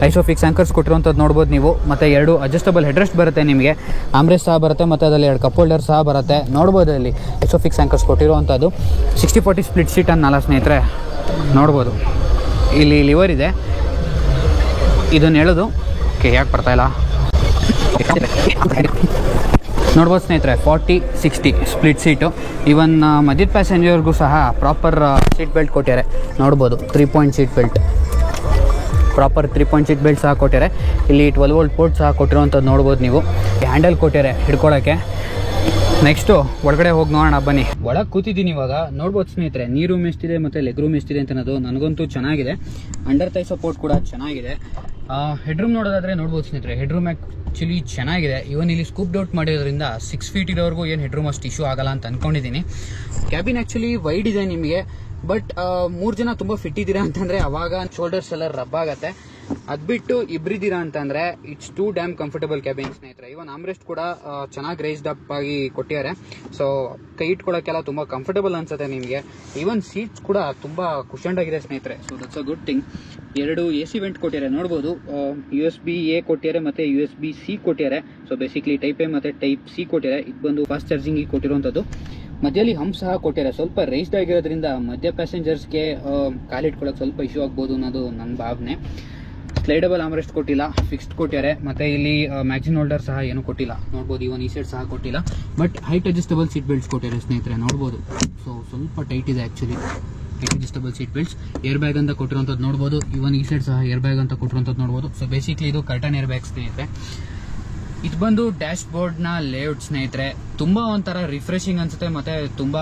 ಐಸೋಫಿಕ್ಸ್ ಆ್ಯಂಕರ್ಸ್ ಕೊಟ್ಟಿರೋಂಥದ್ದು ನೋಡ್ಬೋದು ನೀವು. ಮತ್ತು 2 ಅಡ್ಜಸ್ಟಬಲ್ ಹೆಡ್ರೆಸ್ಟ್ ಬರುತ್ತೆ ನಿಮಗೆ, ಆಮ್ರೆಸ್ಟ್ ಸಹ ಬರುತ್ತೆ, ಮತ್ತು ಅದರಲ್ಲಿ 2 ಕಪ್ ಹೋಲ್ಡರ್ ಸಹ ಬರುತ್ತೆ, ನೋಡ್ಬೋದು. ಅಲ್ಲಿ ಐಸೋಫಿಕ್ಸ್ ಆ್ಯಂಕರ್ಸ್ ಕೊಟ್ಟಿರೋವಂಥದ್ದು. 60/40 ಸ್ಪ್ಲಿಟ್ ಸೀಟ್ ಅನ್ನಲ್ಲ ಸ್ನೇಹಿತರೆ, ನೋಡ್ಬೋದು. ಇಲ್ಲಿ ಲಿವರ್ ಇದೆ, ಇದನ್ನು ಹೇಳೋದು ಯಾಕೆ ಬರ್ತಾಯಿಲ್ಲ ನೋಡ್ಬೋದು ಸ್ನೇಹಿತರೆ. 40/60 ಸ್ಪ್ಲಿಟ್ ಸೀಟು. ಇವನ್ ಮಧ್ಯದ ಪ್ಯಾಸೆಂಜರ್ಗೂ ಸಹ ಪ್ರಾಪರ್ ಸೀಟ್ ಬೆಲ್ಟ್ ಕೊಟ್ಟಿದ್ದಾರೆ, ನೋಡ್ಬೋದು. 3 point seat belt, proper 3 point seat belt ಸಹ ಕೊಟ್ಟಿದ್ದಾರೆ. ಇಲ್ಲಿ 12 ವೋಲ್ಟ್ ಪೋರ್ಟ್ ಸಹ ಕೊಟ್ಟಿರೋವಂಥದ್ದು ನೋಡ್ಬೋದು ನೀವು. ಹ್ಯಾಂಡಲ್ ಕೊಟ್ಟಿದ್ದಾರೆ ಹಿಡ್ಕೊಳ್ಳೋಕ್ಕೆ. ನೆಕ್ಸ್ಟು ಒಳಗಡೆ ಹೋಗಿ ನೋಡೋಣ ಬನ್ನಿ. ಒಳಗೆ ಕೂತಿದ್ದೀನಿ ಇವಾಗ, ನೋಡ್ಬೋದು ಸ್ನೇಹಿತರೆ. ನೀ ರೂಮ್ ಎಷ್ಟಿದೆ ಮತ್ತು ಲೆಗ್ ರೂಮ್ ಎಷ್ಟಿದೆ ಅಂತ ಅನ್ನೋದು ನನಗಂತೂ ಚೆನ್ನಾಗಿದೆ. ಅಂಡರ್ ಥೈ ಸಪೋರ್ಟ್ ಕೂಡ ಚೆನ್ನಾಗಿದೆ. ಹೆಡ್ ರೂಮ್ ನೋಡೋದಾದ್ರೆ ನೋಡ್ಬೋದು ಸ್ನೇಹಿತರೆ, ಹೆಡ್ ರೂಮ್ ಆ್ಯಕ್ಚುಲಿ ಚೆನ್ನಾಗಿದೆ. ಇವನ್ ಇಲ್ಲಿ ಸ್ಕೂಪ್ ಡೌಟ್ ಮಾಡಿರೋದ್ರಿಂದ 6 ಫೀಟ್ ಇರೋವರೆಗೂ ಏನು ಹೆಡ್ ರೂಮ್ ಅಷ್ಟು ಇಶ್ಯೂ ಆಗಲ್ಲ ಅಂತ ಅಂದ್ಕೊಂಡಿದ್ದೀನಿ. ಕ್ಯಾಬಿನ್ ಆ್ಯಕ್ಚುಲಿ ವೈಡ್ ಇದೆ ನಿಮಗೆ, ಬಟ್ 3 ಜನ ತುಂಬ ಫಿಟ್ ಇದ್ದೀರಾ ಅಂತಂದರೆ ಅವಾಗ ಶೋಲ್ಡರ್ಸ್ ಎಲ್ಲ ರಬ್ ಆಗುತ್ತೆ. ಅದು ಬಿಟ್ಟು ಇಬ್ಬರಿದ್ದೀರಾ ಅಂತಂದರೆ it's two dam comfortable cabin ಸ್ನೇಹಿತರೆ. ಇವನ್ ಆಮ್ರೆಸ್ಟ್ ಕೂಡ ಚೆನ್ನಾಗಿ ರೈಸ್ಡ್ ಅಪ್ ಆಗಿ ಕೊಟ್ಟಿದ್ದಾರೆ. ಸೊ ಕೈ ಇಟ್ಕೊಳ್ಳೋಕ್ಕೆಲ್ಲ ತುಂಬ ಕಂಫರ್ಟಬಲ್ ಅನ್ಸುತ್ತೆ ನಿಮಗೆ. ಈವನ್ ಸೀಟ್ಸ್ ಕೂಡ ತುಂಬ ಕುಷನ್ಡ್ ಆಗಿದೆ ಸ್ನೇಹಿತರೆ. So that's a good thing. 2 AC vent ಕೊಟ್ಟಿದ್ದಾರೆ ನೋಡ್ಬೋದು. USB-A ಕೊಟ್ಟಿದ್ದಾರೆ ಮತ್ತು USB-C ಕೊಟ್ಟಿದ್ದಾರೆ. ಸೊ ಬೇಸಿಕ್ಲಿ ಟೈಪ್ A ಮತ್ತು ಟೈಪ್ C ಕೊಟ್ಟಿದ್ದಾರೆ. ಇದು ಬಂದು ಫಾಸ್ಟ್ ಚಾರ್ಜಿಂಗಿಗೆ ಕೊಟ್ಟಿರುವಂಥದ್ದು. ಮಧ್ಯದಲ್ಲಿ ಹಂಪ್ ಸಹ ಕೊಟ್ಟಿದ್ದಾರೆ, ಸ್ವಲ್ಪ ರೈಸ್ಡ್ ಆಗಿರೋದ್ರಿಂದ ಮಧ್ಯ ಪ್ಯಾಸೆಂಜರ್ಸ್ಗೆ ಕಾಲಿಟ್ಕೊಳ್ಳೋಕೆ ಸ್ವಲ್ಪ ಇಶ್ಯೂ ಆಗ್ಬೋದು ಅನ್ನೋದು ನನ್ನ ಭಾವನೆ. ಸ್ಲೈಡಬಲ್ ಆಮ್ರೆಸ್ಟ್ ಕೊಟ್ಟಿಲ್ಲ, ಫಿಕ್ಸ್ಡ್ ಕೊಟ್ಟಿದ್ದಾರೆ. ಮತ್ತು ಇಲ್ಲಿ ಮ್ಯಾಗ್ಜಿನ್ ಹೋಲ್ಡರ್ ಸಹ ಏನೂ ಕೊಟ್ಟಿಲ್ಲ, ನೋಡ್ಬೋದು. ಇವನ್ ಈ ಸೈಡ್ ಸಹ ಕೊಟ್ಟಿಲ್ಲ, but height adjustable seat belts ಕೊಟ್ಟಿದ್ದಾರೆ ಸ್ನೇಹಿತರೆ, ನೋಡ್ಬೋದು. ಸೊ ಸ್ವಲ್ಪ ಟೈಟ್ ಇದೆ actually. Height adjustable seat belts. Air bag ಅಂತ ಕೊಟ್ಟಿರೋಂಥದ್ದು ನೋಡ್ಬೋದು. ಇವನ್ ಈ ಸೈಡ್ ಸಹ ಏರ್ ಬ್ಯಾಗ್ ಅಂತ ಕೊಟ್ಟಿರೋಂಥದ್ದು ನೋಡ್ಬೋದು. ಸೊ ಬೇಸಿಕ್ಲಿ ಇದು ಕರ್ಟನ್ ಏರ್ ಬ್ಯಾಗ್ ಸ್ನೇಹಿತರೆ. ಇದು ಬಂದು ಡ್ಯಾಶ್ ಬೋರ್ಡ್ನ ಲೇಔಟ್ ಸ್ನೇಹಿತರೆ. ತುಂಬ ಒಂಥರ ರಿಫ್ರೆಶಿಂಗ್ ಅನ್ಸುತ್ತೆ, ಮತ್ತು ತುಂಬ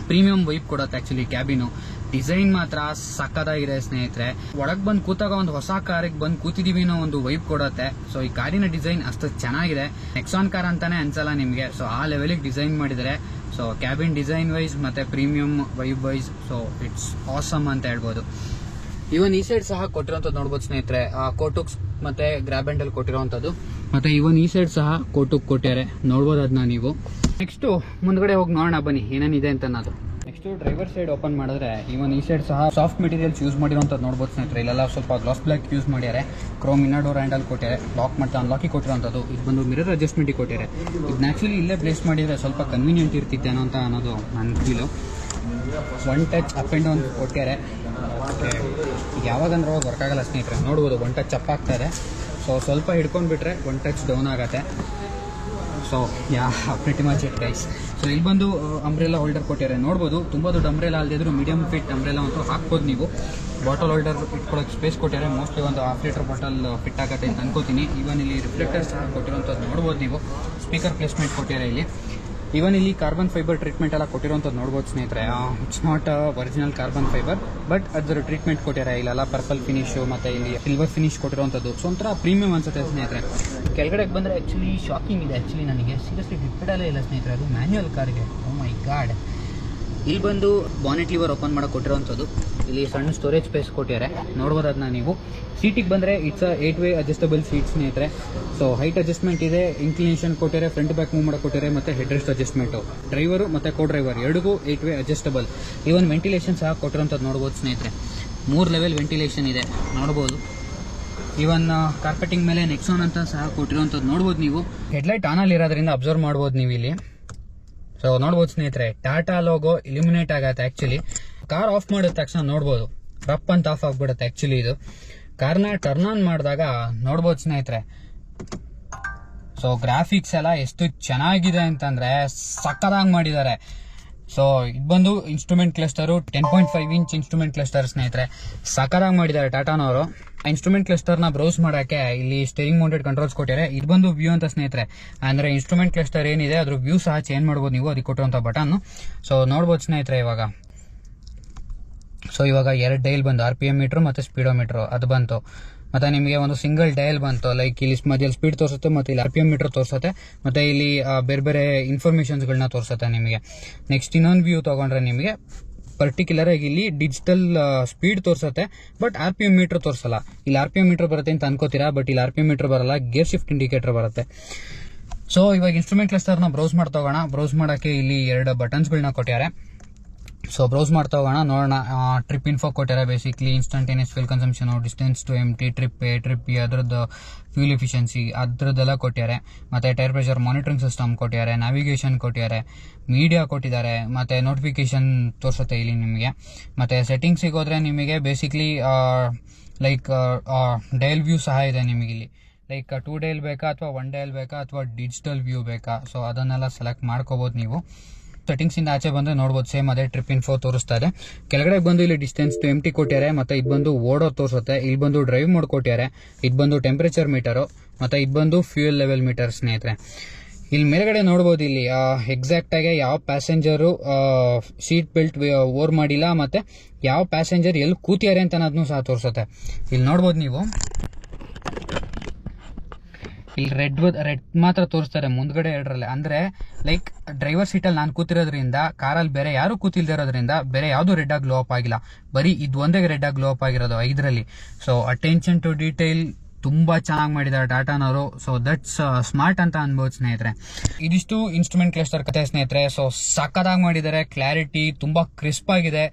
ಪ್ರೀಮಿಯಂ ವೈಬ್ ಕೊಡುತ್ತೆ ಆ್ಯಕ್ಚುಲಿ ಕ್ಯಾಬಿನು. ಡಿಸೈನ್ ಮಾತ್ರ ಸಕ್ಕತ್ತಾಗಿದೆ ಸ್ನೇಹಿತರೆ. ಒಳಗೆ ಬಂದು ಕೂತಾಗ ಒಂದು ಹೊಸ ಕಾರಿಗೆ ಬಂದು ಕೂತಿದೀವಿ ಅನ್ನೋ ಒಂದು ವೈಬ್ ಕೊಡುತ್ತೆ. ಸೊ ಈ ಕಾರಿನ ಡಿಸೈನ್ ಅಷ್ಟು ಚೆನ್ನಾಗಿದೆ, ನೆಕ್ಸಾನ್ ಕಾರ್ ಅಂತಾನೆ ಅನ್ಸಲ್ಲ ನಿಮಗೆ. ಸೊ ಆ ಲೆವೆಲಿಗೆ ಡಿಸೈನ್ ಮಾಡಿದ್ದಾರೆ. ಸೊ ಕ್ಯಾಬಿನ್ ಡಿಸೈನ್ ವೈಸ್ ಮತ್ತು premium vibe wise, so it's awesome ಅಂತ ಹೇಳ್ಬೋದು. ಇವನ್ ಈ ಸೈಡ್ ಸಹ ಕೊಟ್ಟಿರೋಂಥದ್ದು ನೋಡ್ಬೋದು ಸ್ನೇಹಿತರೆ. ಕೋಟುಕ್ಸ್ ಮತ್ತೆ ಗ್ರಾಬ್ ಹ್ಯಾಂಡಲ್ ಕೊಟ್ಟಿರೋಂಥದ್ದು. ಮತ್ತೆ ಇವನ್ ಈ ಸೈಡ್ ಸಹ ಕೋಟುಕ್ ಕೊಟ್ಟಿದ್ದಾರೆ, ನೋಡ್ಬೋದು ಅದನ್ನ ನೀವು. ನೆಕ್ಸ್ಟು ಮುಂದ್ಗಡೆ ಹೋಗಿ ನೋಡೋಣ ಬನ್ನಿ ಏನೇನಿದೆ ಅಂತ ಅನ್ನೋದು. ನೆಕ್ಸ್ಟು ಡ್ರೈವರ್ ಸೈಡ್ ಓಪನ್ ಮಾಡಿದ್ರೆ ಇವನ್ ಈ ಸೈಡ್ ಸಹ ಸಾಫ್ಟ್ ಮೆಟೀರಿಯಲ್ಸ್ ಯೂಸ್ ಮಾಡಿರೋಂಥದ್ದು ನೋಡ್ಬೋದು ಸ್ನೇಹಿತರೆ. ಇಲ್ಲೆಲ್ಲ ಸ್ವಲ್ಪ ಗ್ಲಾಸ್ ಬ್ಲಾಕ್ ಯೂಸ್ ಮಾಡ್ಯಾರೆ. ಕ್ರೋಮ್ ಇನ್ನರ್ ಡೋರ್ ಹ್ಯಾಂಡಲ್ ಕೊಟ್ಟಿದ್ದಾರೆ, ಲಾಕ್ ಮಾಡ್ತಾ ಅನ್ಲಾಕಿ ಕೊಟ್ಟಿರೋಂಥದ್ದು. ಇದು ಬಂದು ಮಿರರ್ ಅಡ್ಜಸ್ಟ್ಮೆಂಟಿಗೆ ಕೊಟ್ಟಿದ್ದಾರೆ. ಇದನ್ನ ಆ್ಯಕ್ಚುಲಿ ಇಲ್ಲೇ ಪ್ಲೇಸ್ ಮಾಡಿದರೆ ಸ್ವಲ್ಪ ಕನ್ವೀನಿಯಂಟ್ ಇರ್ತಿತ್ತೆ ಅನ್ನೋದು ನನ್ನ feel. One touch up and down ಕೊಟ್ಟಿದ್ದಾರೆ. ಓಕೆ, ಯಾವಾಗಂದ್ರೆ ಅವಾಗ ವರ್ಕ್ ಆಗಲ್ಲ ಸ್ನೇಹಿತರೆ. ನೋಡ್ಬೋದು ಒನ್ ಟಚ್ ಅಪ್ ಆಗ್ತಾಯಿದೆ. ಸೊ ಸ್ವಲ್ಪ ಹಿಡ್ಕೊಂಡ್ಬಿಟ್ರೆ ಒನ್ ಟಚ್ ಡೌನ್ ಆಗುತ್ತೆ. So pretty much it guys. So ಇಲ್ಲಿ ಬಂದು ಅಂಬ್ರೆಲಾ ಹೋಲ್ಡರ್ ಕೊಟ್ಟಿದ್ದಾರೆ. ನೋಡ್ಬೋದು ತುಂಬ ದೊಡ್ಡ ಅಂಬ್ರೆಲಾ ಅಲ್ಲದಿದ್ರು ಮೀಡಿಯಮ್ ಫಿಟ್ ಅಂಬ್ರೆಲಾ ಅಂತೂ ಹಾಕ್ಬೋದು ನೀವು. ಬಾಟಲ್ ಹೋಲ್ಡರ್ ಇಟ್ಕೊಳ್ಳೋಕೆ ಸ್ಪೇಸ್ ಕೊಟ್ಟಿದ್ದಾರೆ. ಮೋಸ್ಟ್ಲಿ ಒಂದು ಹಾಫ್ ಲೀಟರ್ ಬಾಟಲ್ ಫಿಟ್ ಆಗುತ್ತೆ ಅಂತ ಅನ್ಕೋತೀನಿ. ಈವನ್ ಇಲ್ಲಿ ರಿಫ್ಲೆಕ್ಟರ್ಸ್ ಸಹ ಕೊಟ್ಟಿರೋಂಥದ್ದು ನೋಡ್ಬೋದು ನೀವು. ಸ್ಪೀಕರ್ ಪ್ಲೇಸ್ಮೆಂಟ್ ಕೊಟ್ಟಿದ್ದಾರೆ ಇಲ್ಲಿ. ಈವನ್ ಇಲ್ಲಿ ಕಾರ್ಬನ್ ಫೈಬರ್ ಟ್ರೀಟ್ಮೆಂಟ್ ಎಲ್ಲ ಕೊಟ್ಟಿರೋಂಥದ್ದು ನೋಡ್ಬೋದು ಸ್ನೇಹಿತರೆ. It's not original carbon fibre, but ಅದರ ಟ್ರೀಟ್ಮೆಂಟ್ ಕೊಟ್ಟಿದ್ದಾರೆ. ಇಲ್ಲೆಲ್ಲ ಪರ್ಪಲ್ ಫಿನಿಶು ಮತ್ತು ಇಲ್ಲಿ ಸಿಲ್ವರ್ ಫಿನಿಶ್ ಕೊಟ್ಟಿರೋಂಥದ್ದು. ಸೊ ಒಂಥರ ಪ್ರೀಮಿಯಂ ಅನ್ಸುತ್ತೆ ಸ್ನೇಹಿತರೆ. ಕೆಳಗಡೆಗೆ ಬಂದರೆ ಆ್ಯಕ್ಚುಲಿ ಶಾಕಿಂಗ್ ಇದೆ. ಆ್ಯಕ್ಚುಲಿ ನನಗೆ ಸೀರಿಯಸ್ಲಿ ಫಿಟ್ಟಲ್ಲೇ ಇಲ್ಲ ಸ್ನೇಹಿತರೆ, ಅದು ಮ್ಯಾನ್ಯುವಲ್ ಕಾರ್ಗೆ. ಓ ಮೈ ಗಾಡ್. ಇಲ್ಲಿ ಬಂದು ಬಾನೆಟ್ ಲಿವರ್ ಓಪನ್ ಮಾಡೋಕೆ ಕೊಟ್ಟಿರೋಂಥದ್ದು. ಇಲ್ಲಿ ಸಣ್ಣ ಸ್ಟೋರೇಜ್ ಸ್ಪೇಸ್ ಕೊಟ್ಟಿದ್ದಾರೆ, ನೋಡ್ಬೋದು ಅದನ್ನ ನೀವು. ಸೀಟಿಗೆ ಬಂದರೆ ಇಟ್ಸ್ 8 ವೇ ಅಡ್ಜಸ್ಟಬಲ್ ಸೀಟ್ ಸ್ನೇಹಿತರೆ. ಸೊ ಹೈಟ್ ಅಡ್ಜಸ್ಟ್ಮೆಂಟ್ ಇದೆ, ಇನ್ಕ್ಲಿನೇಷನ್ ಕೊಟ್ಟಿದ್ದಾರೆ, ಫ್ರಂಟ್ ಬ್ಯಾಕ್ ಮೂವ್ ಮಾಡೋಕೆ ಕೊಟ್ಟಿದ್ದಾರೆ, ಮತ್ತು ಹೆಡ್ ರೆಸ್ಟ್ ಅಡ್ಜಸ್ಟ್ಮೆಂಟು. ಡ್ರೈವರು ಮತ್ತು ಕೋ driver ಎರಡಿಗೂ 8 way adjustable. Even ventilation ಸಹ ಕೊಟ್ಟಿರೋಂಥದ್ದು ನೋಡ್ಬೋದು ಸ್ನೇಹಿತರೆ. 3 ಲೆವೆಲ್ ವೆಂಟಿಲೇಷನ್ ಇದೆ ನೋಡ್ಬೋದು. ಈವನ್ ಕಾರ್ಪೆಟಿಂಗ್ ಮೇಲೆ ನೆಕ್ಸಾನ್ ಅಂತ ಸಹ ಕೊಟ್ಟಿರೋಂಥದ್ದು ನೋಡ್ಬೋದು ನೀವು. ಹೆಡ್ಲೈಟ್ ಆನಲ್ಲಿ ಇರೋದ್ರಿಂದ ಅಬ್ಸರ್ವ್ ಮಾಡ್ಬೋದು ನೀವು ಇಲ್ಲಿ. ಸೊ ನೋಡ್ಬೋದು ಸ್ನೇಹಿತರೆ, ಟಾಟಾ ಲೋಗೋ ಇಲ್ಯುಮಿನೇಟ್ ಆಗತ್ತೆ. ಆಕ್ಚುಲಿ ಕಾರ್ ಆಫ್ ಮಾಡಿದ ತಕ್ಷಣ ನೋಡ್ಬೋದು ರಪ್ ಅಂತ ಆಫ್ ಆಗ್ಬಿಡುತ್ತೆ. ಆಕ್ಚುಲಿ ಇದು ಕಾರ್ನ ಟರ್ನ್ ಆನ್ ಮಾಡಿದಾಗ ನೋಡ್ಬೋದು ಸ್ನೇಹಿತರೆ. ಸೊ ಗ್ರಾಫಿಕ್ಸ್ ಎಲ್ಲ ಎಷ್ಟು ಚೆನ್ನಾಗಿದೆ ಅಂತಂದ್ರೆ ಸಕ್ಕದಾಗಿ ಮಾಡಿದ್ದಾರೆ. ಸೊ ಇದು ಬಂದು instrument cluster 10.5 inch instrument cluster ಸ್ನೇಹಿತರೆ. ಸಕ್ಕದಾಗಿ ಮಾಡಿದ್ದಾರೆ ಟಾಟಾನವರು. ಇನ್ಸ್ಟ್ರೂಮೆಂಟ್ ಕ್ಲಸ್ಟರ್ನ ಬ್ರೌಸ್ ಮಾಡೋಕ್ಕೆ ಇಲ್ಲಿ ಸ್ಟೇರಿಂಗ್ ಮೌಂಟೆಡ್ ಕಂಟ್ರೋಲ್ಸ್ ಕೊಟ್ಟಿದ್ದಾರೆ. ಇದು ಬಂದು ವ್ಯೂ ಅಂತ ಸ್ನೇಹಿತರೆ. ಅಂದರೆ ಇನ್ಸ್ಟ್ರೂಮೆಂಟ್ ಕ್ಲಸ್ಟರ್ ಏನಿದೆ ಅದ್ರ ವ್ಯೂ ಸಹ ಚೇಂಜ್ ಮಾಡ್ಬೋದು ನೀವು, ಅದಕ್ಕೆ ಕೊಟ್ಟಿರುವಂಥ ಬಟನ್. ಸೊ ನೋಡ್ಬೋದು ಸ್ನೇಹಿತರೆ ಇವಾಗ. ಸೊ ಇವಾಗ 2 ಡೈಲ್ ಬಂದು RPM ಮೀಟ್ರು ಮತ್ತು ಸ್ಪೀಡೋಮೀಟ್ರು ಅದು ಬಂತು. ಮತ್ತು ನಿಮಗೆ ಒಂದು ಸಿಂಗಲ್ ಡಯಲ್ ಬಂತು. ಲೈಕ್ ಇಲ್ಲಿ ಮಧ್ಯದಲ್ಲಿ ಸ್ಪೀಡ್ ತೋರಿಸುತ್ತೆ, ಮತ್ತು ಇಲ್ಲಿ RPM ಮೀಟರ್ ತೋರಿಸುತ್ತೆ, ಮತ್ತು ಇಲ್ಲಿ ಬೇರೆ ಬೇರೆ ಇನ್ಫಾರ್ಮೇಷನ್ಸ್ಗಳನ್ನ ತೋರಿಸುತ್ತೆ ನಿಮಗೆ. ನೆಕ್ಸ್ಟ್ ಇನ್ನೊಂದು ವ್ಯೂ ತೊಗೊಂಡ್ರೆ ನಿಮಗೆ ಪರ್ಟಿಕ್ಯುಲರ್ ಆಗಿ ಇಲ್ಲಿ ಡಿಜಿಟಲ್ ಸ್ಪೀಡ್ ತೋರಿಸುತ್ತೆ, ಬಟ್ RPM ಮೀಟರ್ ತೋರಿಸಲ್ಲ. ಇಲ್ಲಿ RPM ಮೀಟರ್ ಬರುತ್ತೆ ಅಂತ ಅನ್ಕೋತೀರಾ, ಬಟ್ ಇಲ್ಲಿ RPM ಮೀಟರ್ ಬರಲ್ಲ, ಗೇರ್ ಶಿಫ್ಟ್ ಇಂಡಿಕೇಟರ್ ಬರುತ್ತೆ. ಸೊ ಇವಾಗ ಇನ್ಸ್ಟ್ರೂಮೆಂಟ್ ಕ್ಲಸ್ಟರ್ನ ಬ್ರೌಸ್ ಮಾಡ್ತಾ ಹೋಗೋಣ. ಬ್ರೌಸ್ ಮಾಡೋಕ್ಕೆ ಇಲ್ಲಿ 2 ಬಟನ್ಸ್ಗಳನ್ನ ಕೊಟ್ಟಿದ್ದಾರೆ. ಸೊ ಬ್ರೌಸ್ ಮಾಡ್ತಾ ಹೋಗೋಣ, ನೋಡೋಣ. ಟ್ರಿಪ್ ಇನ್ಫೋ ಕೊಟ್ಟಿದ್ದಾರೆ. Basically instantaneous fuel consumption, distance to empty, trip A, trip B, ಅದರದ್ದು ಫ್ಯೂಲ್ ಎಫಿಷಿಯನ್ಸಿ ಅದರದ್ದೆಲ್ಲ ಕೊಟ್ಟಿದ್ದಾರೆ. ಮತ್ತು ಟೈರ್ ಪ್ರೆಷರ್ ಮಾನಿಟರಿಂಗ್ ಸಿಸ್ಟಮ್ ಕೊಟ್ಟಿದ್ದಾರೆ, ನ್ಯಾವಿಗೇಷನ್ ಕೊಟ್ಟಿದ್ದಾರೆ, ಮೀಡಿಯಾ ಕೊಟ್ಟಿದ್ದಾರೆ, ಮತ್ತು ನೋಟಿಫಿಕೇಶನ್ ತೋರಿಸುತ್ತೆ ಇಲ್ಲಿ ನಿಮಗೆ. ಮತ್ತು ಸೆಟ್ಟಿಂಗ್ಸಿಗೆ ಹೋದರೆ ನಿಮಗೆ ಬೇಸಿಕ್ಲಿ ಲೈಕ್ ಡಯಲ್ ವ್ಯೂ ಸಹ ಇದೆ ನಿಮಗೆ ಇಲ್ಲಿ. ಲೈಕ್ 2 ಡಯಲ್ ಬೇಕಾ ಅಥವಾ 1 ಡಯಲ್ ಬೇಕಾ ಅಥವಾ ಡಿಜಿಟಲ್ ವ್ಯೂ ಬೇಕಾ, ಸೊ ಅದನ್ನೆಲ್ಲ ಸೆಲೆಕ್ಟ್ ಮಾಡ್ಕೋಬೋದು ನೀವು. ಸೆಟ್ಟಿಂಗ್ಸ್ ಇಂದ ಆಚೆ ಬಂದ್ರೆ ನೋಡ್ಬೋದು ಸೇಮ್ ಅದೇ ಟ್ರಿಪ್ ಇನ್ಫೋ ತೋರಿಸ್ತಾ ಇದೆ. ಕೆಳಗಡೆ ಬಂದು ಇಲ್ಲಿ ಡಿಸ್ಟೆನ್ಸ್ ಟು ಎಂಟಿ ಕೊಟ್ಟಿದ್ದಾರೆ, ಮತ್ತೆ ಇದು ಬಂದು ಓಡೋ ತೋರಿಸುತ್ತೆ. ಇಲ್ಲಿ ಬಂದು ಡ್ರೈವ್ ಮೋಡ್ ಕೊಟ್ಟಿದ್ದಾರೆ, ಇದು ಬಂದು ಟೆಂಪರೇಚರ್ ಮೀಟರು, ಮತ್ತೆ ಇದು ಬಂದು ಫ್ಯೂಯಲ್ ಲೆವೆಲ್ ಮೀಟರ್ ಸ್ನೇಹಿತರೆ. ಇಲ್ಲಿ ಮೇಲ್ಗಡೆ ನೋಡ್ಬೋದು ಇಲ್ಲಿ ಎಕ್ಸಾಕ್ಟ್ ಆಗಿ ಯಾವ ಪ್ಯಾಸೆಂಜರು ಸೀಟ್ ಬೆಲ್ಟ್ ಓರ್ ಮಾಡಿಲ್ಲ, ಮತ್ತೆ ಯಾವ ಪ್ಯಾಸೆಂಜರ್ ಎಲ್ಲಿ ಕೂತಿದ್ದಾರೆ ಅಂತ ಅನ್ನೋದನ್ನು ಸಹ ತೋರಿಸುತ್ತೆ. ಇಲ್ಲಿ ನೋಡ್ಬೋದು ನೀವು, ಇಲ್ಲಿ ರೆಡ್ ಮಾತ್ರ ತೋರಿಸ್ತಾರೆ ಮುಂದ್ಗಡೆ 2ರಲ್ಲಿ. ಅಂದ್ರೆ ಲೈಕ್ ಡ್ರೈವರ್ ಸೀಟಲ್ಲಿ ನಾನು ಕೂತಿರೋದ್ರಿಂದ ಕಾರಲ್ಲಿ ಬೇರೆ ಯಾರು ಕೂತಿಲ್ದಿರೋದ್ರಿಂದ ಬೇರೆ ಯಾವುದು ರೆಡ್ ಆಗಿ ಗ್ಲೋ ಅಪ್ ಆಗಿಲ್ಲ, ಬರೀ ಇದು ಒಂದೇ ರೆಡ್ ಆಗಿ ಗ್ಲೋ ಅಪ್ ಆಗಿರೋದು 5ರಲ್ಲಿ. ಸೊ ಅಟೆನ್ಷನ್ ಟು ಡೀಟೇಲ್ ತುಂಬಾ ಚೆನ್ನಾಗಿ ಮಾಡಿದ್ದಾರೆ ಟಾಟಾನವರು. ಸೊ ದಟ್ಸ್ ಸ್ಮಾರ್ಟ್ ಅಂತ ಅನ್ಬೋದು ಸ್ನೇಹಿತರೆ. ಇದಿಷ್ಟು ಇನ್ಸ್ಟ್ರೂಮೆಂಟ್ ಕ್ಲಸ್ಟರ್ ಕತೆ ಸ್ನೇಹಿತರೆ. ಸೊ ಸಕ್ಕದಾಗಿ ಮಾಡಿದ್ದಾರೆ, ಕ್ಲಾರಿಟಿ ತುಂಬಾ ಕ್ರಿಸ್ಪ್ ಆಗಿದೆ,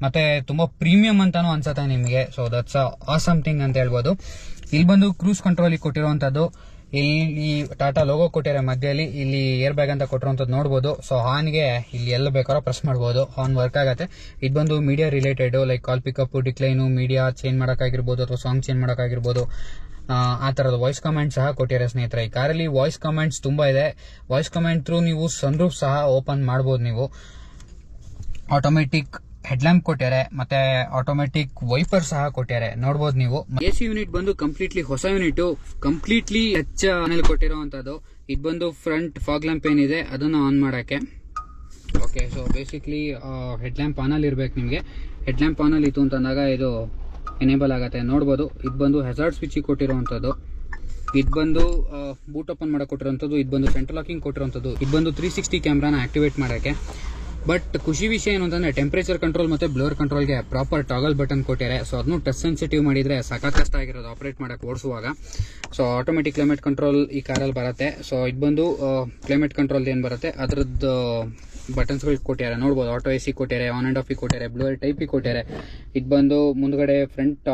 ಮತ್ತೆ ತುಂಬಾ ಪ್ರೀಮಿಯಂ ಅಂತಾನು ಅನ್ಸುತ್ತೆ ನಿಮಗೆ. ಸೊ ದಟ್ಸ್ ಆಸಮ್ ಥಿಂಗ್ ಅಂತ ಹೇಳ್ಬೋದು. ಇಲ್ಲಿ ಬಂದು ಕ್ರೂಸ್ ಕಂಟ್ರೋಲ್ ಕೊಟ್ಟಿರುವಂತದ್ದು, ಇಲ್ಲಿ ಟಾಟಾ ಲೋಗೋ ಕೊಟ್ಟಿರೋ ಮಧ್ಯದಲ್ಲಿ ಇಲ್ಲಿ ಏರ್ ಬ್ಯಾಗ್ ಅಂತ ಕೊಟ್ಟಿರುವಂತದ್ದು ನೋಡ್ಬೋದು. ಸೊ ಹಾನ್ಗೆ ಇಲ್ಲಿ ಎಲ್ಲ ಬೇಕಾದ್ರೂ ಪ್ರೆಸ್ ಮಾಡ್ಬೋದು, ಹಾನ್ ವರ್ಕ್ ಆಗುತ್ತೆ. ಇದು ಬಂದು ಮೀಡಿಯಾ ರಿಲೇಟೆಡ್, ಲೈಕ್ ಕಾಲ್ ಪಿಕಪ್, ಡಿಕ್ಲೈನು, ಮೀಡಿಯಾ ಚೇಂಜ್ ಮಾಡೋಕ್ಕಾಗಿರ್ಬೋದು ಅಥವಾ ಸಾಂಗ್ ಚೇಂಜ್ ಮಾಡೋಕ್ಕಾಗಿರ್ಬೋದು, ಆ ತರದ ವಾಯ್ಸ್ ಕಮೆಂಟ್ ಸಹ ಕೊಟ್ಟಿದ್ದಾರೆ ಸ್ನೇಹಿತರೆ. ಈ ಕಾರಲ್ಲಿ ವಾಯ್ಸ್ ಕಮೆಂಟ್ಸ್ ತುಂಬಾ ಇದೆ. ವಾಯ್ಸ್ ಕಮೆಂಟ್ ಥ್ರೂ ನೀವು ಸನ್ರೂಫ್ ಸಹ ಓಪನ್ ಮಾಡಬಹುದು ನೀವು. ಆಟೋಮೆಟಿಕ್ ಹೆಡ್ಲ್ಯಾಂಪ್ ಕೊಟ್ಟಿದ್ದಾರೆ, ಮತ್ತೆ ಆಟೋಮೆಟಿಕ್ ವೈಪರ್ ಸಹ ಕೊಟ್ಟಿದ್ದಾರೆ, ನೋಡಬಹುದು ನೀವು. AC ಯೂನಿಟ್ ಬಂದು ಕಂಪ್ಲೀಟ್ಲಿ ಹೊಸ ಯೂನಿಟ್, ಕಂಪ್ಲೀಟ್ಲಿ ಟಚ್ ಪ್ಯಾನೆಲ್ ಕೊಟ್ಟಿರುವಂತದ್ದು. ಇದು ಬಂದು ಫ್ರಂಟ್ ಫಾಗ್ ಲ್ಯಾಂಪ್ ಏನಿದೆ ಅದನ್ನು ಆನ್ ಮಾಡಕ್ಕೆ. Okay, so basically headlamp on ಅಲ್ಲಿ ಇರ್ಬೇಕು ನಿಮಗೆ. ಹೆಡ್ಲ್ಯಾಂಪ್ ಆನ್ ಅಲ್ಲಿ ಇತ್ತು ಅಂತಂದಾಗ ಇದು ಎನೇಬಲ್ ಆಗುತ್ತೆ, ನೋಡಬಹುದು. ಇದು ಬಂದು ಹೆಜಾರ್ಡ್ ಸ್ವಿಚ್ ಕೊಟ್ಟಿರುವಂತದ್ದು. ಇದು ಬಂದು ಬೂಟ್ ಓಪನ್ ಮಾಡಕ್ ಕೊಟ್ಟಿರುವಂತದ್ದು. ಇದು ಬಂದು ಸೆಂಟ್ರಲ್ ಲಾಕಿಂಗ್ ಕೊಟ್ಟಿರುವಂತದ್ದು. ಇದು ಬಂದು 360 ಕ್ಯಾಮ್ರಾನ ಆಕ್ಟಿವೇಟ್ ಮಾಡಕ್ಕೆ. ಬಟ್ ಖುಷಿ ವಿಷಯ ಏನು ಅಂತಂದ್ರೆ ಟೆಂಪರೇಚರ್ ಕಂಟ್ರೋಲ್ ಮತ್ತೆ ಬ್ಲೋರ್ ಕಂಟ್ರೋಲ್ಗೆ ಪ್ರಾಪರ್ ಟಾಗಲ್ ಬಟನ್ ಕೊಟ್ಟಿದ್ದಾರೆ. ಸೊ ಅದನ್ನು ಟಚ್ ಸೆನ್ಸಿಟಿವ್ ಮಾಡಿದ್ರೆ ಸಾಕಾಗಿ ಕಷ್ಟ ಆಗಿರೋದು ಆಪರೇಟ್ ಮಾಡಕ್ಕೆ, ಓಡಿಸುವಾಗ. ಸೊ ಆಟೋಮೆಟಿಕ್ ಕ್ಲೈಮೇಟ್ ಕಂಟ್ರೋಲ್ ಈ ಕಾರಲ್ಲಿ ಬರುತ್ತೆ. ಸೊ ಇದು ಬಂದು ಕ್ಲೈಮೇಟ್ ಕಂಟ್ರೋಲ್ ಏನು ಬರುತ್ತೆ ಅದರದ್ದು ಬಟನ್ಸ್ಗಳು ಕೊಟ್ಟಿದ್ದಾರೆ, ನೋಡ್ಬೋದು. ಆಟೋ AC ಕೊಟ್ಟಿದ್ದಾರೆ, ಆನ್ ಅಂಡ್ ಆಫ್ ಕೊಟ್ಟಿದ್ದಾರೆ, ಬ್ಲೋರ್ ಟೈಪ್ ಕೊಟ್ಟಿದ್ದಾರೆ. ಇದು ಬಂದು ಮುಂದ್ಗಡೆ ಫ್ರಂಟ್